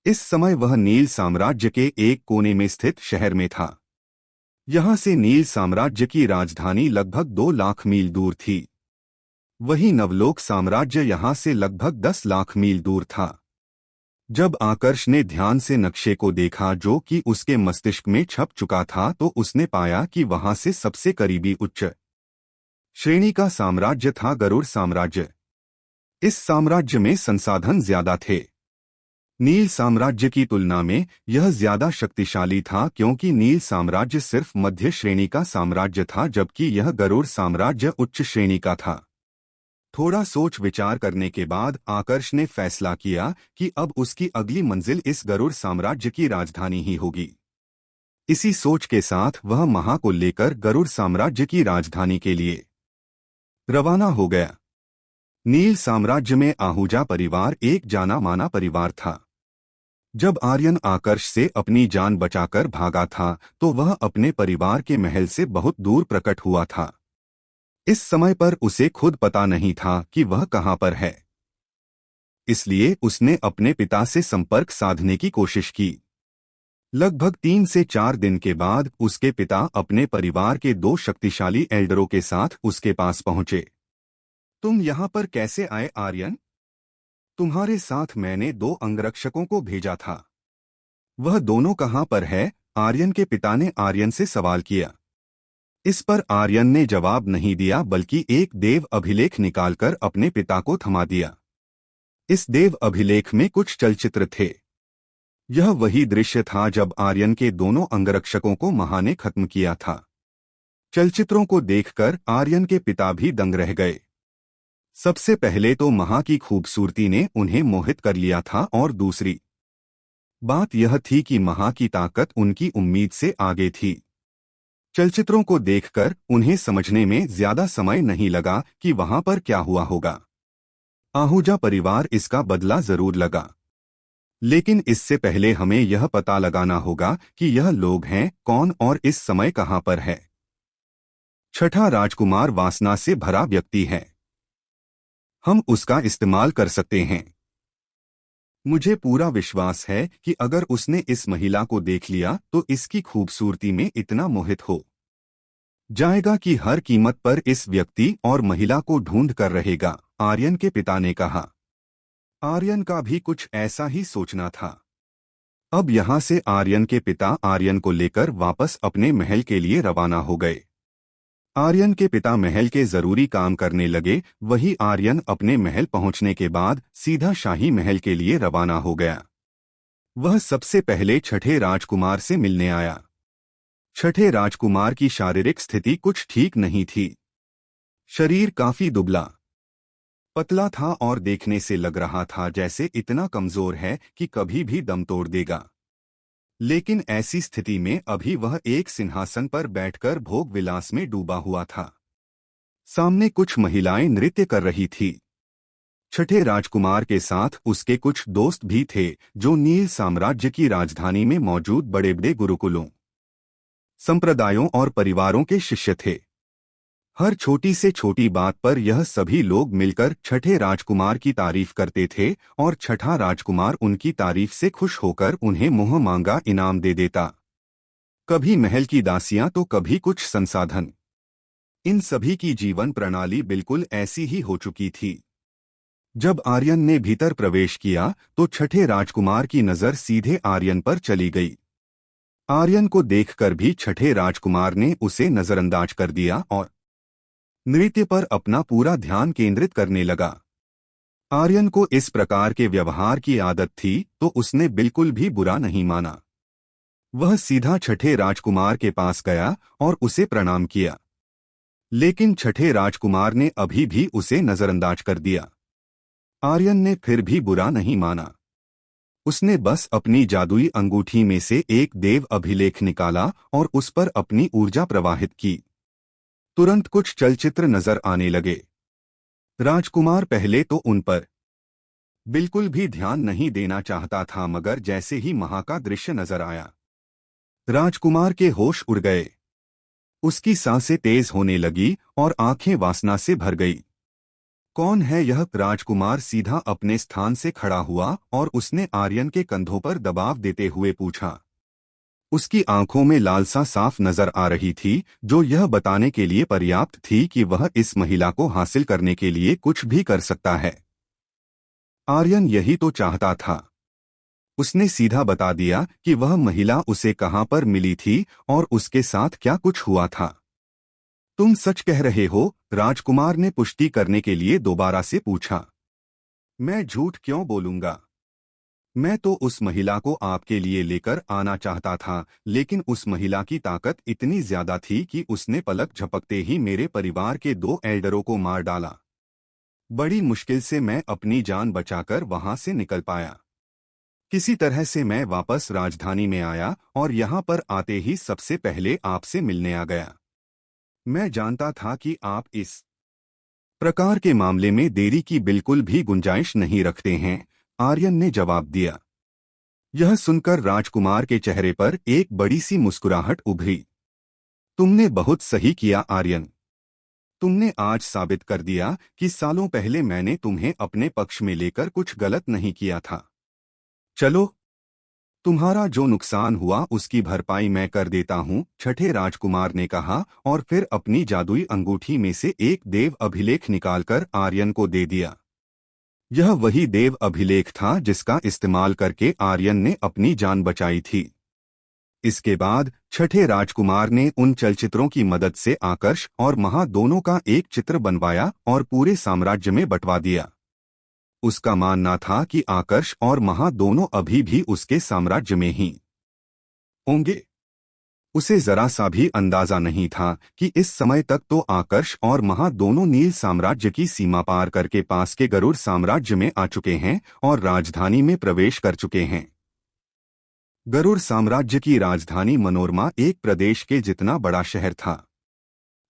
इस समय वह नील साम्राज्य के एक कोने में स्थित शहर में था। यहां से नील साम्राज्य की राजधानी लगभग 2 लाख मील दूर थी। वही नवलोक साम्राज्य यहां से लगभग 10 लाख मील दूर था। जब आकर्ष ने ध्यान से नक्शे को देखा जो कि उसके मस्तिष्क में छप चुका था तो उसने पाया कि वहां से सबसे करीबी उच्च श्रेणी का साम्राज्य था गरुड़ साम्राज्य। इस साम्राज्य में संसाधन ज्यादा थे। नील साम्राज्य की तुलना में यह ज्यादा शक्तिशाली था क्योंकि नील साम्राज्य सिर्फ मध्य श्रेणी का साम्राज्य था जबकि यह गरुड़ साम्राज्य उच्च श्रेणी का था। थोड़ा सोच विचार करने के बाद आकर्ष ने फैसला किया कि अब उसकी अगली मंजिल इस गरुड़ साम्राज्य की राजधानी ही होगी। इसी सोच के साथ वह महा को लेकर गरुड़ साम्राज्य की राजधानी के लिए रवाना हो गया। नील साम्राज्य में आहूजा परिवार एक जाना माना परिवार था। जब आर्यन आकर्ष से अपनी जान बचाकर भागा था तो वह अपने परिवार के महल से बहुत दूर प्रकट हुआ था। इस समय पर उसे खुद पता नहीं था कि वह कहां पर है, इसलिए उसने अपने पिता से संपर्क साधने की कोशिश की। लगभग 3 से 4 दिन के बाद उसके पिता अपने परिवार के 2 शक्तिशाली एल्डरों के साथ उसके पास पहुंचे। तुम यहां पर कैसे आए आर्यन? तुम्हारे साथ मैंने 2 अंगरक्षकों को भेजा था। वह दोनों कहां पर है? आर्यन के पिता ने आर्यन से सवाल किया। इस पर आर्यन ने जवाब नहीं दिया बल्कि एक देव अभिलेख निकालकर अपने पिता को थमा दिया। इस देव अभिलेख में कुछ चलचित्र थे। यह वही दृश्य था जब आर्यन के दोनों अंगरक्षकों को महा ने खत्म किया था। चलचित्रों को देखकर आर्यन के पिता भी दंग रह गए। सबसे पहले तो महा की खूबसूरती ने उन्हें मोहित कर लिया था और दूसरी बात यह थी कि महा की ताकत उनकी उम्मीद से आगे थी। चलचित्रों को देखकर उन्हें समझने में ज्यादा समय नहीं लगा कि वहां पर क्या हुआ होगा। आहूजा परिवार इसका बदला जरूर लगा, लेकिन इससे पहले हमें यह पता लगाना होगा कि यह लोग हैं कौन और इस समय कहां पर है। छठा राजकुमार वासना से भरा व्यक्ति है। हम उसका इस्तेमाल कर सकते हैं। मुझे पूरा विश्वास है कि अगर उसने इस महिला को देख लिया तो इसकी खूबसूरती में इतना मोहित हो जाएगा कि हर कीमत पर इस व्यक्ति और महिला को ढूंढ कर रहेगा, आर्यन के पिता ने कहा। आर्यन का भी कुछ ऐसा ही सोचना था। अब यहां से आर्यन के पिता आर्यन को लेकर वापस अपने महल के लिए रवाना हो गए। आर्यन के पिता महल के जरूरी काम करने लगे। वही आर्यन अपने महल पहुंचने के बाद सीधा शाही महल के लिए रवाना हो गया। वह सबसे पहले छठे राजकुमार से मिलने आया। छठे राजकुमार की शारीरिक स्थिति कुछ ठीक नहीं थी। शरीर काफी दुबला पतला था और देखने से लग रहा था जैसे इतना कमजोर है कि कभी भी दम तोड़ देगा। लेकिन ऐसी स्थिति में अभी वह एक सिंहासन पर बैठकर भोग विलास में डूबा हुआ था। सामने कुछ महिलाएं नृत्य कर रही थी। छठे राजकुमार के साथ उसके कुछ दोस्त भी थे जो नील साम्राज्य की राजधानी में मौजूद बड़े बड़े गुरुकुलों, संप्रदायों और परिवारों के शिष्य थे। हर छोटी से छोटी बात पर यह सभी लोग मिलकर छठे राजकुमार की तारीफ करते थे और छठा राजकुमार उनकी तारीफ से खुश होकर उन्हें मुंह मांगा इनाम दे देता। कभी महल की दासियां तो कभी कुछ संसाधन। इन सभी की जीवन प्रणाली बिल्कुल ऐसी ही हो चुकी थी। जब आर्यन ने भीतर प्रवेश किया तो छठे राजकुमार की नजर सीधे आर्यन पर चली गई। आर्यन को देखकर भी छठे राजकुमार ने उसे नजरअंदाज कर दिया और नृत्य पर अपना पूरा ध्यान केंद्रित करने लगा। आर्यन को इस प्रकार के व्यवहार की आदत थी तो उसने बिल्कुल भी बुरा नहीं माना। वह सीधा छठे राजकुमार के पास गया और उसे प्रणाम किया। लेकिन छठे राजकुमार ने अभी भी उसे नजरअंदाज कर दिया। आर्यन ने फिर भी बुरा नहीं माना। उसने बस अपनी जादुई अंगूठी में से एक देव अभिलेख निकाला और उस पर अपनी ऊर्जा प्रवाहित की। तुरंत कुछ चलचित्र नजर आने लगे। राजकुमार पहले तो उन पर बिल्कुल भी ध्यान नहीं देना चाहता था, मगर जैसे ही महा का दृश्य नजर आया, राजकुमार के होश उड़ गए। उसकी सांसें तेज होने लगी और आंखें वासना से भर गई। कौन है यह? राजकुमार सीधा अपने स्थान से खड़ा हुआ और उसने आर्यन के कंधों पर दबाव देते हुए पूछा। उसकी आंखों में लालसा साफ नजर आ रही थी, जो यह बताने के लिए पर्याप्त थी कि वह इस महिला को हासिल करने के लिए कुछ भी कर सकता है। आर्यन यही तो चाहता था। उसने सीधा बता दिया कि वह महिला उसे कहां पर मिली थी और उसके साथ क्या कुछ हुआ था। तुम सच कह रहे हो? राजकुमार ने पुष्टि करने के लिए दोबारा से पूछा। मैं झूठ क्यों बोलूंगा? मैं तो उस महिला को आपके लिए लेकर आना चाहता था, लेकिन उस महिला की ताकत इतनी ज्यादा थी कि उसने पलक झपकते ही मेरे परिवार के 2 एल्डरों को मार डाला। बड़ी मुश्किल से मैं अपनी जान बचाकर वहां से निकल पाया। किसी तरह से मैं वापस राजधानी में आया और यहाँ पर आते ही सबसे पहले आपसे मिलने आ गया। मैं जानता था कि आप इस प्रकार के मामले में देरी की बिल्कुल भी गुंजाइश नहीं रखते हैं, आर्यन ने जवाब दिया। यह सुनकर राजकुमार के चेहरे पर एक बड़ी सी मुस्कुराहट उभरी। तुमने बहुत सही किया आर्यन। तुमने आज साबित कर दिया कि सालों पहले मैंने तुम्हें अपने पक्ष में लेकर कुछ गलत नहीं किया था। चलो, तुम्हारा जो नुकसान हुआ उसकी भरपाई मैं कर देता हूँ, छठे राजकुमार ने कहा और फिर अपनी जादुई अंगूठी में से एक देव अभिलेख निकालकर आर्यन को दे दिया। यह वही देव अभिलेख था जिसका इस्तेमाल करके आर्यन ने अपनी जान बचाई थी। इसके बाद छठे राजकुमार ने उन चलचित्रों की मदद से आकर्ष और महा दोनों का एक चित्र बनवाया और पूरे साम्राज्य में बंटवा दिया। उसका मानना था कि आकर्ष और महा दोनों अभी भी उसके साम्राज्य में ही होंगे। उसे जरा सा भी अंदाजा नहीं था कि इस समय तक तो आकर्ष और महा दोनों नील साम्राज्य की सीमा पार करके पास के गरुड़ साम्राज्य में आ चुके हैं और राजधानी में प्रवेश कर चुके हैं। गरुड़ साम्राज्य की राजधानी मनोरमा एक प्रदेश के जितना बड़ा शहर था।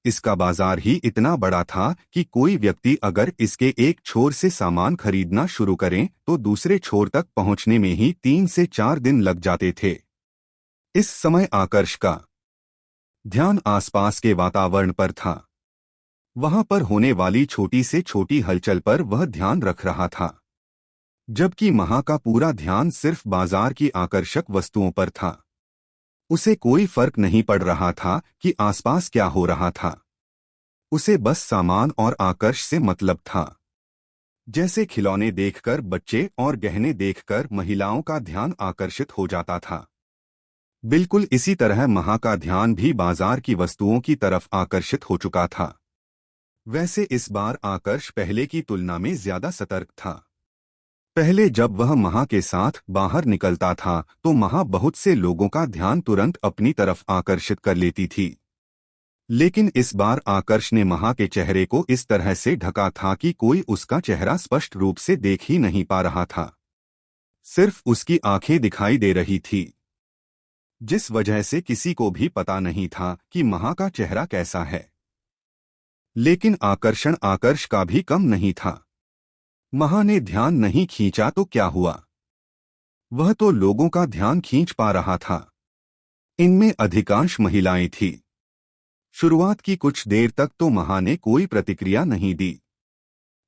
इसका बाजार ही इतना बड़ा था कि कोई व्यक्ति अगर इसके एक छोर से सामान खरीदना शुरू करें तो दूसरे छोर तक पहुंचने में ही 3 से 4 दिन लग जाते थे। इस समय आकर्ष का ध्यान आसपास के वातावरण पर था। वहां पर होने वाली छोटी से छोटी हलचल पर वह ध्यान रख रहा था, जबकि महा का पूरा ध्यान सिर्फ बाजार की आकर्षक वस्तुओं पर था। उसे कोई फर्क नहीं पड़ रहा था कि आसपास क्या हो रहा था। उसे बस सामान और आकर्ष से मतलब था। जैसे खिलौने देखकर बच्चे और गहने देखकर महिलाओं का ध्यान आकर्षित हो जाता था, बिल्कुल इसी तरह महा का ध्यान भी बाजार की वस्तुओं की तरफ आकर्षित हो चुका था। वैसे इस बार आकर्ष पहले की तुलना में ज्यादा सतर्क था। पहले जब वह महा के साथ बाहर निकलता था तो महा बहुत से लोगों का ध्यान तुरंत अपनी तरफ आकर्षित कर लेती थी, लेकिन इस बार आकर्ष ने महा के चेहरे को इस तरह से ढका था कि कोई उसका चेहरा स्पष्ट रूप से देख ही नहीं पा रहा था। सिर्फ उसकी आंखें दिखाई दे रही थी, जिस वजह से किसी को भी पता नहीं था कि महा का चेहरा कैसा है। लेकिन आकर्षण आकर्ष का भी कम नहीं था। महा ने ध्यान नहीं खींचा तो क्या हुआ? वह तो लोगों का ध्यान खींच पा रहा था। इनमें अधिकांश महिलाएं थीं। शुरुआत की कुछ देर तक तो महा ने कोई प्रतिक्रिया नहीं दी,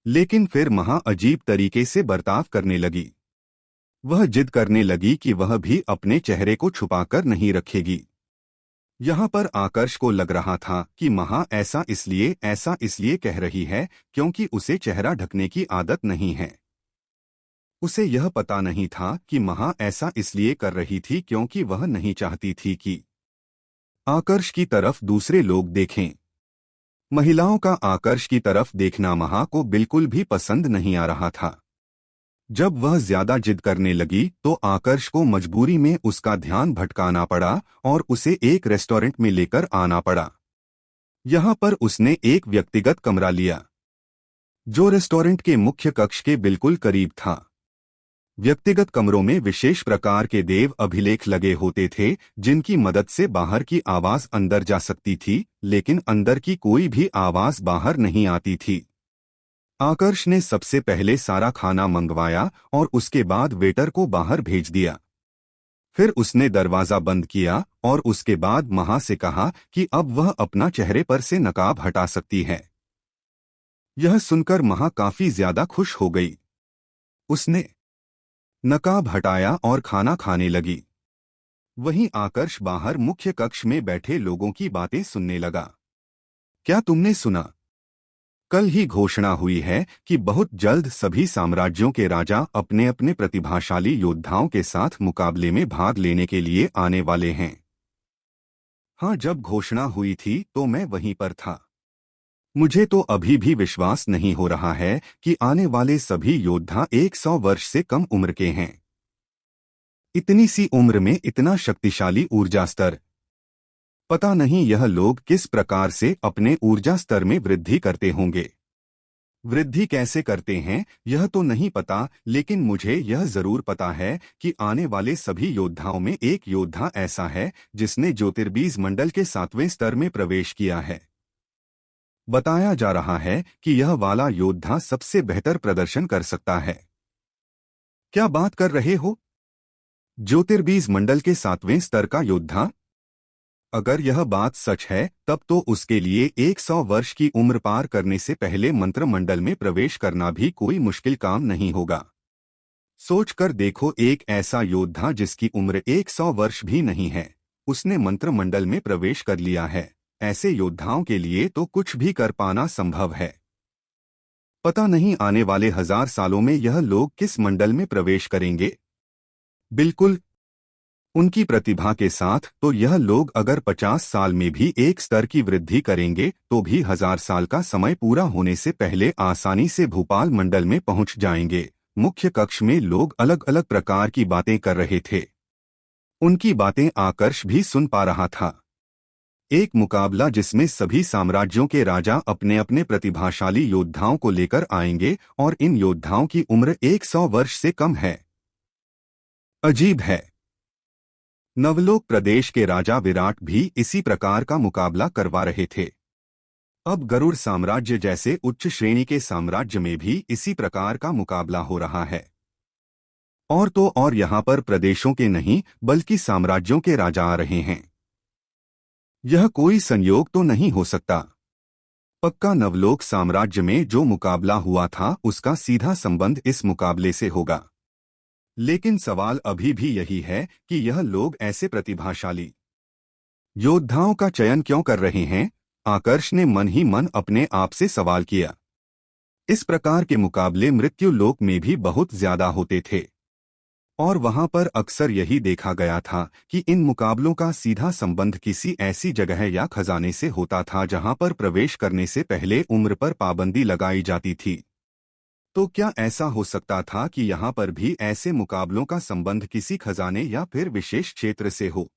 लेकिन फिर महा अजीब तरीके से बर्ताव करने लगी। वह जिद करने लगी कि वह भी अपने चेहरे को छुपाकर नहीं रखेगी। यहाँ पर आकर्ष को लग रहा था कि महा ऐसा इसलिए कह रही है क्योंकि उसे चेहरा ढकने की आदत नहीं है। उसे यह पता नहीं था कि महा ऐसा इसलिए कर रही थी क्योंकि वह नहीं चाहती थी कि आकर्ष की तरफ दूसरे लोग देखें। महिलाओं का आकर्ष की तरफ देखना महा को बिल्कुल भी पसंद नहीं आ रहा था। जब वह ज्यादा जिद करने लगी तो आकर्ष को मजबूरी में उसका ध्यान भटकाना पड़ा और उसे एक रेस्टोरेंट में लेकर आना पड़ा। यहाँ पर उसने एक व्यक्तिगत कमरा लिया जो रेस्टोरेंट के मुख्य कक्ष के बिल्कुल करीब था। व्यक्तिगत कमरों में विशेष प्रकार के देव अभिलेख लगे होते थे जिनकी मदद से बाहर की आवाज अंदर जा सकती थी, लेकिन अंदर की कोई भी आवाज बाहर नहीं आती थी। आकर्ष ने सबसे पहले सारा खाना मंगवाया और उसके बाद वेटर को बाहर भेज दिया। फिर उसने दरवाजा बंद किया और उसके बाद महा से कहा कि अब वह अपना चेहरे पर से नकाब हटा सकती है। यह सुनकर महा काफी ज्यादा खुश हो गई। उसने नकाब हटाया और खाना खाने लगी। वहीं आकर्ष बाहर मुख्य कक्ष में बैठे लोगों की बातें सुनने लगा। क्या तुमने सुना? कल ही घोषणा हुई है कि बहुत जल्द सभी साम्राज्यों के राजा अपने अपने प्रतिभाशाली योद्धाओं के साथ मुकाबले में भाग लेने के लिए आने वाले हैं। हाँ, जब घोषणा हुई थी तो मैं वहीं पर था। मुझे तो अभी भी विश्वास नहीं हो रहा है कि आने वाले सभी योद्धा 100 वर्ष से कम उम्र के हैं। इतनी सी उम्र में इतना शक्तिशाली ऊर्जा स्तर। पता नहीं यह लोग किस प्रकार से अपने ऊर्जा स्तर में वृद्धि करते होंगे। वृद्धि कैसे करते हैं यह तो नहीं पता, लेकिन मुझे यह जरूर पता है कि आने वाले सभी योद्धाओं में एक योद्धा ऐसा है जिसने ज्योतिर्बीज मंडल के 7वें स्तर में प्रवेश किया है। बताया जा रहा है कि यह वाला योद्धा सबसे बेहतर प्रदर्शन कर सकता है। क्या बात कर रहे हो? ज्योतिर्बीज मंडल के 7वें स्तर का योद्धा? अगर यह बात सच है तब तो उसके लिए 100 वर्ष की उम्र पार करने से पहले मंत्र मंडल में प्रवेश करना भी कोई मुश्किल काम नहीं होगा। सोच कर देखो, एक ऐसा योद्धा जिसकी उम्र 100 वर्ष भी नहीं है, उसने मंत्र मंडल में प्रवेश कर लिया है। ऐसे योद्धाओं के लिए तो कुछ भी कर पाना संभव है। पता नहीं आने वाले 1000 सालों में यह लोग किस मंडल में प्रवेश करेंगे। बिल्कुल, उनकी प्रतिभा के साथ तो यह लोग अगर 50 साल में भी एक स्तर की वृद्धि करेंगे तो भी 1000 साल का समय पूरा होने से पहले आसानी से भोपाल मंडल में पहुंच जाएंगे। मुख्य कक्ष में लोग अलग अलग प्रकार की बातें कर रहे थे। उनकी बातें आकर्ष भी सुन पा रहा था। एक मुकाबला जिसमें सभी साम्राज्यों के राजा अपने अपने प्रतिभाशाली योद्धाओं को लेकर आएंगे और इन योद्धाओं की उम्र 100 वर्ष से कम है। अजीब है। नवलोक प्रदेश के राजा विराट भी इसी प्रकार का मुकाबला करवा रहे थे। अब गरुड़ साम्राज्य जैसे उच्च श्रेणी के साम्राज्य में भी इसी प्रकार का मुकाबला हो रहा है। और तो और यहाँ पर प्रदेशों के नहीं बल्कि साम्राज्यों के राजा आ रहे हैं। यह कोई संयोग तो नहीं हो सकता। पक्का नवलोक साम्राज्य में जो मुकाबला हुआ था उसका सीधा संबंध इस मुकाबले से होगा। लेकिन सवाल अभी भी यही है कि यह लोग ऐसे प्रतिभाशाली योद्धाओं का चयन क्यों कर रहे हैं? आकर्ष ने मन ही मन अपने आप से सवाल किया। इस प्रकार के मुकाबले मृत्यु लोक में भी बहुत ज्यादा होते थे और वहां पर अक्सर यही देखा गया था कि इन मुकाबलों का सीधा संबंध किसी ऐसी जगह या खजाने से होता था जहां पर प्रवेश करने से पहले उम्र पर पाबंदी लगाई जाती थी। तो क्या ऐसा हो सकता था कि यहाँ पर भी ऐसे मुकाबलों का संबंध किसी खजाने या फिर विशेष क्षेत्र से हो?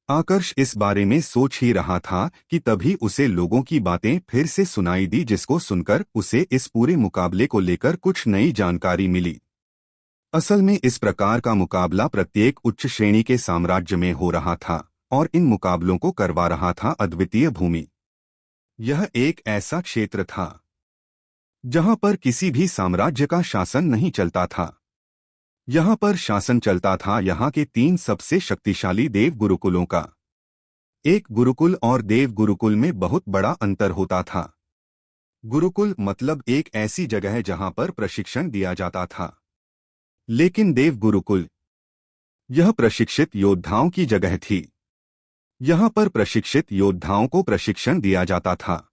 आकर्ष इस बारे में सोच ही रहा था कि तभी उसे लोगों की बातें फिर से सुनाई दी, जिसको सुनकर उसे इस पूरे मुकाबले को लेकर कुछ नई जानकारी मिली। असल में इस प्रकार का मुकाबला प्रत्येक उच्च श्रेणी के साम्राज्य में हो रहा था और इन मुकाबलों को करवा रहा था अद्वितीय भूमि। यह एक ऐसा क्षेत्र था जहां पर किसी भी साम्राज्य का शासन नहीं चलता था। यहाँ पर शासन चलता था यहाँ के 3 सबसे शक्तिशाली देव गुरुकुलों का। एक गुरुकुल और देव गुरुकुल में बहुत बड़ा अंतर होता था। गुरुकुल मतलब एक ऐसी जगह जहां पर प्रशिक्षण दिया जाता था, लेकिन देव गुरुकुल यह प्रशिक्षित योद्धाओं की जगह थी। यहाँ पर प्रशिक्षित योद्धाओं को प्रशिक्षण दिया जाता था।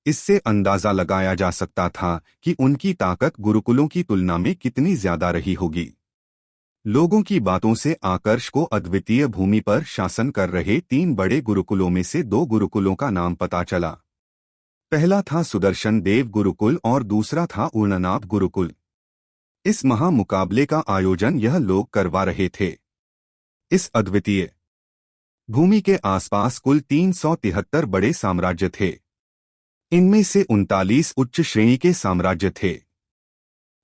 इससे अंदाजा लगाया जा सकता था कि उनकी ताकत गुरुकुलों की तुलना में कितनी ज्यादा रही होगी। लोगों की बातों से आकर्ष को अद्वितीय भूमि पर शासन कर रहे 3 बड़े गुरुकुलों में से 2 गुरुकुलों का नाम पता चला। पहला था सुदर्शन देव गुरुकुल और दूसरा था उर्णनाभ गुरुकुल। इस महामुकाबले का आयोजन यह लोग करवा रहे थे। इस अद्वितीय भूमि के आसपास कुल 373 बड़े साम्राज्य थे। इनमें से 39 उच्च श्रेणी के साम्राज्य थे,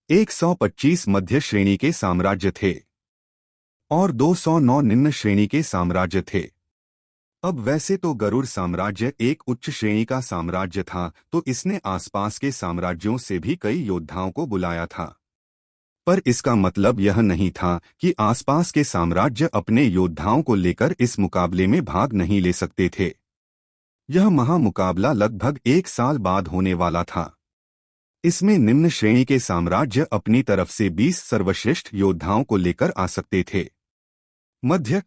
125 मध्य श्रेणी के साम्राज्य थे और 209 निम्न श्रेणी के साम्राज्य थे। अब वैसे तो गरुड़ साम्राज्य एक उच्च श्रेणी का साम्राज्य था, तो इसने आसपास के साम्राज्यों से भी कई योद्धाओं को बुलाया था। पर इसका मतलब यह नहीं था कि आसपास के साम्राज्य अपने योद्धाओं को लेकर इस मुकाबले में भाग नहीं ले सकते थे। यह महामुकाबला लगभग 1 साल बाद होने वाला था। इसमें निम्न श्रेणी के साम्राज्य अपनी तरफ से 20 सर्वश्रेष्ठ योद्धाओं को लेकर आ सकते थे। मध्य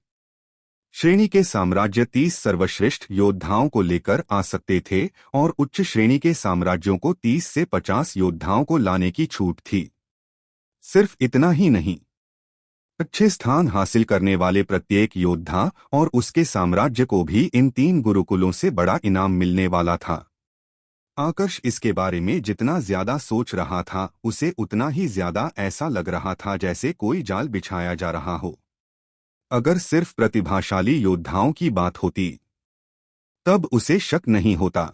श्रेणी के साम्राज्य 30 सर्वश्रेष्ठ योद्धाओं को लेकर आ सकते थे और उच्च श्रेणी के साम्राज्यों को 30 से 50 योद्धाओं को लाने की छूट थी। सिर्फ इतना ही नहीं, अच्छे स्थान हासिल करने वाले प्रत्येक योद्धा और उसके साम्राज्य को भी इन 3 गुरुकुलों से बड़ा इनाम मिलने वाला था। आकर्ष इसके बारे में जितना ज्यादा सोच रहा था, उसे उतना ही ज्यादा ऐसा लग रहा था जैसे कोई जाल बिछाया जा रहा हो। अगर सिर्फ प्रतिभाशाली योद्धाओं की बात होती तब उसे शक नहीं होता,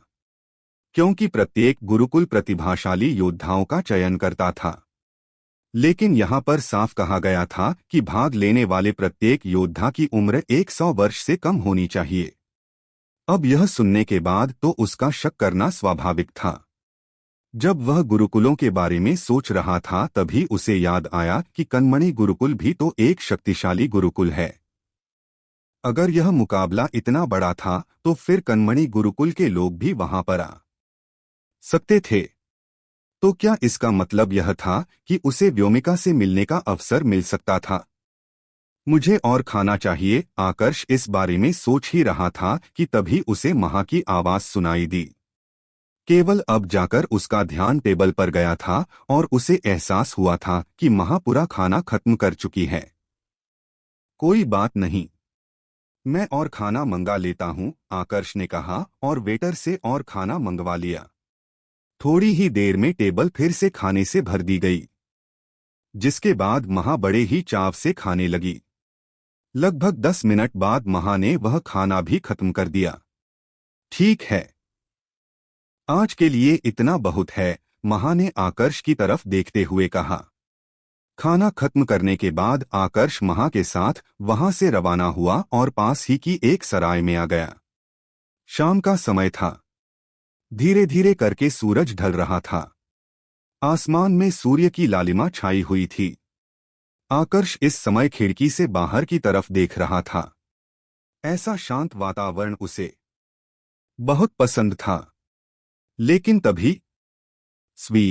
क्योंकि प्रत्येक गुरुकुल प्रतिभाशाली योद्धाओं का चयन करता था। लेकिन यहाँ पर साफ कहा गया था कि भाग लेने वाले प्रत्येक योद्धा की उम्र 100 वर्ष से कम होनी चाहिए। अब यह सुनने के बाद तो उसका शक करना स्वाभाविक था। जब वह गुरुकुलों के बारे में सोच रहा था, तभी उसे याद आया कि कनमणि गुरुकुल भी तो एक शक्तिशाली गुरुकुल है। अगर यह मुकाबला इतना बड़ा था, तो फिर कनमणि गुरुकुल के लोग भी वहां पर आ सकते थे। तो क्या इसका मतलब यह था कि उसे व्योमिका से मिलने का अवसर मिल सकता था? मुझे और खाना चाहिए, आकर्ष इस बारे में सोच ही रहा था कि तभी उसे महा की आवाज सुनाई दी। केवल अब जाकर उसका ध्यान टेबल पर गया था और उसे एहसास हुआ था कि महा पूरा खाना खत्म कर चुकी है। कोई बात नहीं, मैं और खाना मंगा लेता हूँ, आकर्ष ने कहा और वेटर से और खाना मंगवा लिया। थोड़ी ही देर में टेबल फिर से खाने से भर दी गई, जिसके बाद महा बड़े ही चाव से खाने लगी। लगभग 10 मिनट बाद महा ने वह खाना भी खत्म कर दिया। ठीक है, आज के लिए इतना बहुत है, महा ने आकर्ष की तरफ देखते हुए कहा। खाना खत्म करने के बाद आकर्ष महा के साथ वहां से रवाना हुआ और पास ही की एक सराय में आ गया। शाम का समय था। धीरे धीरे करके सूरज ढल रहा था। आसमान में सूर्य की लालिमा छाई हुई थी। आकर्ष इस समय खिड़की से बाहर की तरफ देख रहा था। ऐसा शांत वातावरण उसे बहुत पसंद था। लेकिन तभी स्वी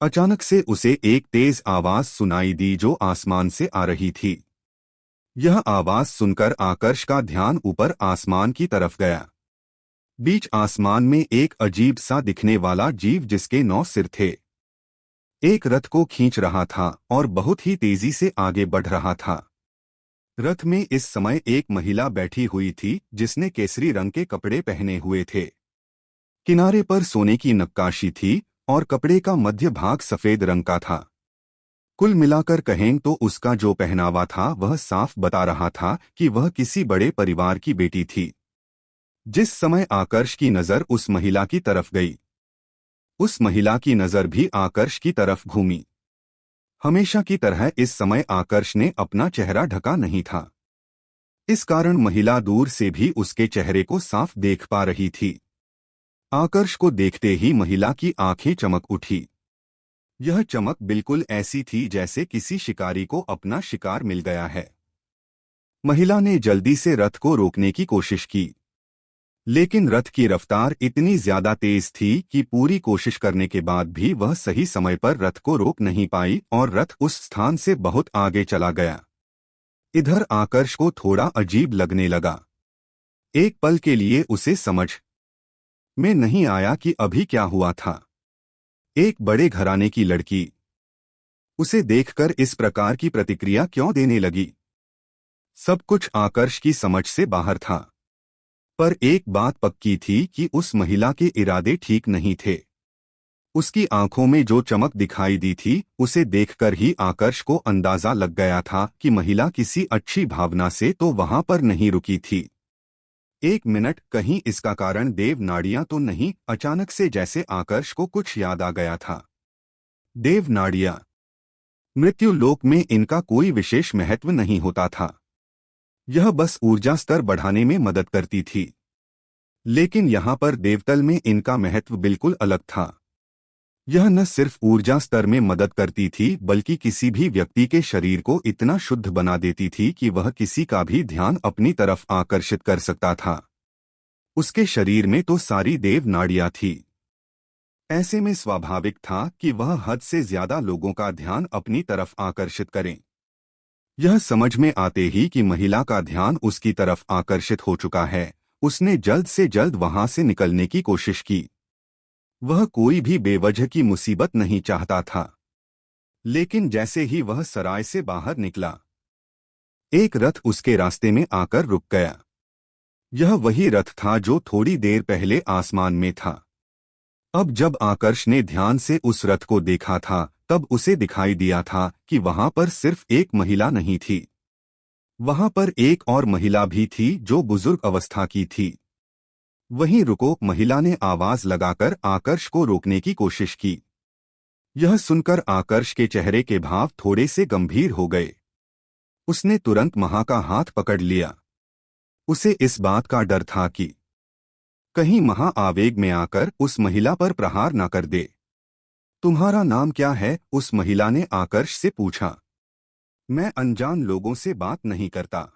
अचानक से उसे एक तेज आवाज सुनाई दी जो आसमान से आ रही थी। यह आवाज सुनकर आकर्ष का ध्यान ऊपर आसमान की तरफ गया। बीच आसमान में एक अजीब सा दिखने वाला जीव जिसके 9 सिर थे, एक रथ को खींच रहा था और बहुत ही तेजी से आगे बढ़ रहा था। रथ में इस समय एक महिला बैठी हुई थी जिसने केसरी रंग के कपड़े पहने हुए थे। किनारे पर सोने की नक्काशी थी और कपड़े का मध्य भाग सफेद रंग का था। कुल मिलाकर कहें तो उसका जो पहनावा था वह साफ बता रहा था कि वह किसी बड़े परिवार की बेटी थी। जिस समय आकर्ष की नजर उस महिला की तरफ गई, उस महिला की नजर भी आकर्ष की तरफ घूमी। हमेशा की तरह इस समय आकर्ष ने अपना चेहरा ढका नहीं था। इस कारण महिला दूर से भी उसके चेहरे को साफ देख पा रही थी। आकर्ष को देखते ही महिला की आंखें चमक उठी। यह चमक बिल्कुल ऐसी थी जैसे किसी शिकारी को अपना शिकार मिल गया है। महिला ने जल्दी से रथ को रोकने की कोशिश की, लेकिन रथ की रफ्तार इतनी ज्यादा तेज थी कि पूरी कोशिश करने के बाद भी वह सही समय पर रथ को रोक नहीं पाई और रथ उस स्थान से बहुत आगे चला गया। इधर आकर्ष को थोड़ा अजीब लगने लगा। एक पल के लिए उसे समझ में नहीं आया कि अभी क्या हुआ था। एक बड़े घराने की लड़की उसे देखकर इस प्रकार की प्रतिक्रिया क्यों देने लगी? सब कुछ आकर्ष की समझ से बाहर था। पर एक बात पक्की थी कि उस महिला के इरादे ठीक नहीं थे। उसकी आंखों में जो चमक दिखाई दी थी उसे देखकर ही आकर्ष को अंदाजा लग गया था कि महिला किसी अच्छी भावना से तो वहां पर नहीं रुकी थी। एक मिनट, कहीं इसका कारण देव नाड़ियां तो नहीं? अचानक से जैसे आकर्ष को कुछ याद आ गया था। देव नाड़ियां, मृत्यु लोक में इनका कोई विशेष महत्व नहीं होता था। यह बस ऊर्जा स्तर बढ़ाने में मदद करती थी। लेकिन यहाँ पर देवतल में इनका महत्व बिल्कुल अलग था। यह न सिर्फ ऊर्जा स्तर में मदद करती थी बल्कि किसी भी व्यक्ति के शरीर को इतना शुद्ध बना देती थी कि वह किसी का भी ध्यान अपनी तरफ आकर्षित कर सकता था। उसके शरीर में तो सारी देव नाड़ियां थी। ऐसे में स्वाभाविक था कि वह हद से ज्यादा लोगों का ध्यान अपनी तरफ आकर्षित करें। यह समझ में आते ही कि महिला का ध्यान उसकी तरफ आकर्षित हो चुका है, उसने जल्द से जल्द वहां से निकलने की कोशिश की। वह कोई भी बेवजह की मुसीबत नहीं चाहता था। लेकिन जैसे ही वह सराय से बाहर निकला, एक रथ उसके रास्ते में आकर रुक गया। यह वही रथ था जो थोड़ी देर पहले आसमान में था। अब जब आकर्ष ने ध्यान से उस रथ को देखा था तब उसे दिखाई दिया था कि वहां पर सिर्फ एक महिला नहीं थी। वहां पर एक और महिला भी थी जो बुजुर्ग अवस्था की थी। वहीं रुको, महिला ने आवाज लगाकर आकर्ष को रोकने की कोशिश की। यह सुनकर आकर्ष के चेहरे के भाव थोड़े से गंभीर हो गए। उसने तुरंत महा का हाथ पकड़ लिया। उसे इस बात का डर था कि कहीं महा आवेग में आकर उस महिला पर प्रहार न कर दे। तुम्हारा नाम क्या है? उस महिला ने आकर्ष से पूछा। मैं अनजान लोगों से बात नहीं करता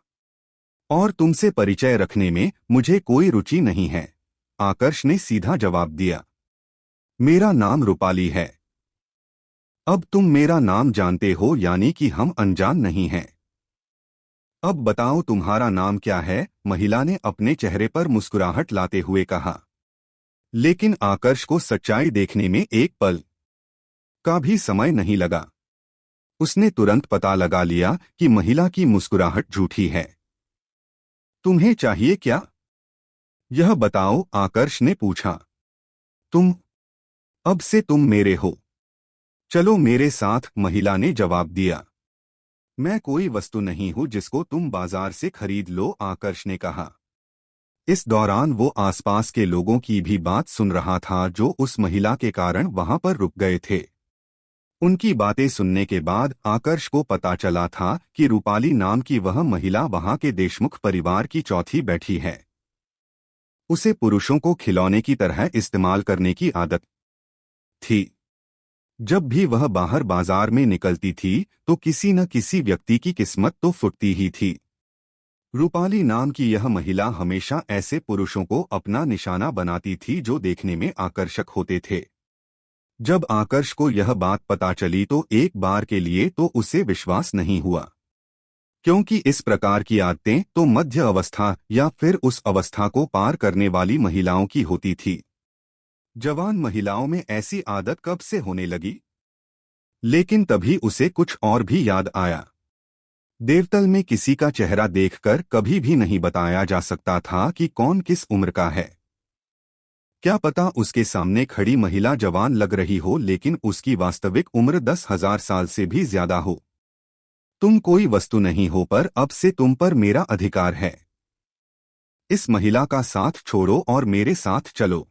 और तुमसे परिचय रखने में मुझे कोई रुचि नहीं है, आकर्ष ने सीधा जवाब दिया। मेरा नाम रूपाली है। अब तुम मेरा नाम जानते हो, यानी कि हम अनजान नहीं हैं। अब बताओ तुम्हारा नाम क्या है? महिला ने अपने चेहरे पर मुस्कुराहट लाते हुए कहा। लेकिन आकर्ष को सच्चाई देखने में एक पल का भी समय नहीं लगा। उसने तुरंत पता लगा लिया कि महिला की मुस्कुराहट झूठी है। तुम्हें चाहिए क्या? यह बताओ, आकर्ष ने पूछा। तुम, अब से तुम मेरे हो। चलो मेरे साथ, महिला ने जवाब दिया। मैं कोई वस्तु नहीं हूं जिसको तुम बाजार से खरीद लो, आकर्ष ने कहा। इस दौरान वो आसपास के लोगों की भी बात सुन रहा था जो उस महिला के कारण वहां पर रुक गए थे। उनकी बातें सुनने के बाद आकर्ष को पता चला था कि रूपाली नाम की वह महिला वहां के देशमुख परिवार की चौथी बैठी है। उसे पुरुषों को खिलौने की तरह इस्तेमाल करने की आदत थी। जब भी वह बाहर बाजार में निकलती थी तो किसी न किसी व्यक्ति की किस्मत तो फूटती ही थी। रूपाली नाम की यह महिला हमेशा ऐसे पुरुषों को अपना निशाना बनाती थी जो देखने में आकर्षक होते थे। जब आकर्ष को यह बात पता चली तो एक बार के लिए तो उसे विश्वास नहीं हुआ, क्योंकि इस प्रकार की आदतें तो मध्य अवस्था या फिर उस अवस्था को पार करने वाली महिलाओं की होती थी। जवान महिलाओं में ऐसी आदत कब से होने लगी? लेकिन तभी उसे कुछ और भी याद आया। देवतल में किसी का चेहरा देखकर कभी भी नहीं बताया जा सकता था कि कौन किस उम्र का है। क्या पता उसके सामने खड़ी महिला जवान लग रही हो लेकिन उसकी वास्तविक उम्र 10,000 साल से भी ज्यादा हो। तुम कोई वस्तु नहीं हो, पर अब से तुम पर मेरा अधिकार है। इस महिला का साथ छोड़ो और मेरे साथ चलो।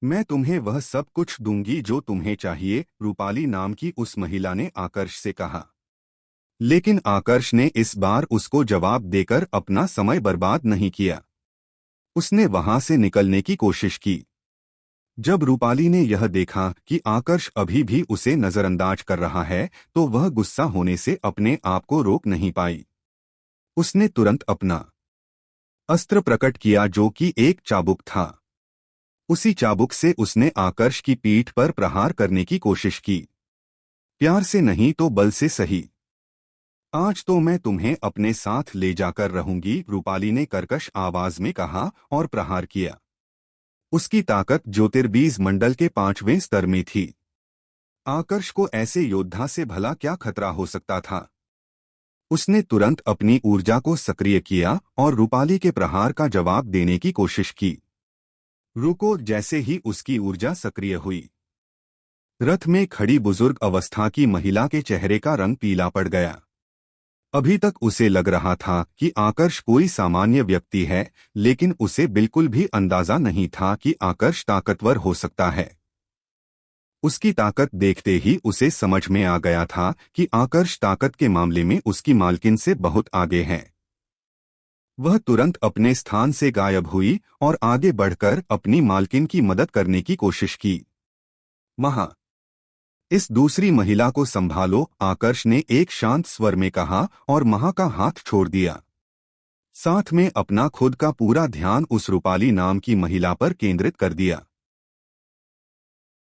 मैं तुम्हें वह सब कुछ दूंगी जो तुम्हें चाहिए, रूपाली नाम की उस महिला ने आकर्ष से कहा। लेकिन आकर्ष ने इस बार उसको जवाब देकर अपना समय बर्बाद नहीं किया। उसने वहां से निकलने की कोशिश की। जब रूपाली ने यह देखा कि आकर्ष अभी भी उसे नजरअंदाज कर रहा है तो वह गुस्सा होने से अपने आप को रोक नहीं पाई। उसने तुरंत अपना अस्त्र प्रकट किया जो कि एक चाबुक था। उसी चाबुक से उसने आकर्ष की पीठ पर प्रहार करने की कोशिश की। प्यार से नहीं तो बल से सही। आज तो मैं तुम्हें अपने साथ ले जाकर रहूंगी, रूपाली ने कर्कश आवाज में कहा और प्रहार किया। उसकी ताकत ज्योतिर्बीज मंडल के 5वें स्तर में थी। आकर्ष को ऐसे योद्धा से भला क्या खतरा हो सकता था? उसने तुरंत अपनी ऊर्जा को सक्रिय किया और रूपाली के प्रहार का जवाब देने की कोशिश की। रुको, जैसे ही उसकी ऊर्जा सक्रिय हुई, रथ में खड़ी बुजुर्ग अवस्था की महिला के चेहरे का रंग पीला पड़ गया। अभी तक उसे लग रहा था कि आकर्ष कोई सामान्य व्यक्ति है, लेकिन उसे बिल्कुल भी अंदाजा नहीं था कि आकर्ष ताकतवर हो सकता है। उसकी ताकत देखते ही उसे समझ में आ गया था कि आकर्ष ताकत के मामले में उसकी मालकिन से बहुत आगे है। वह तुरंत अपने स्थान से गायब हुई और आगे बढ़कर अपनी मालकिन की मदद करने की कोशिश की। महा, इस दूसरी महिला को संभालो, आकर्ष ने एक शांत स्वर में कहा और महा का हाथ छोड़ दिया। साथ में अपना खुद का पूरा ध्यान उस रूपाली नाम की महिला पर केंद्रित कर दिया।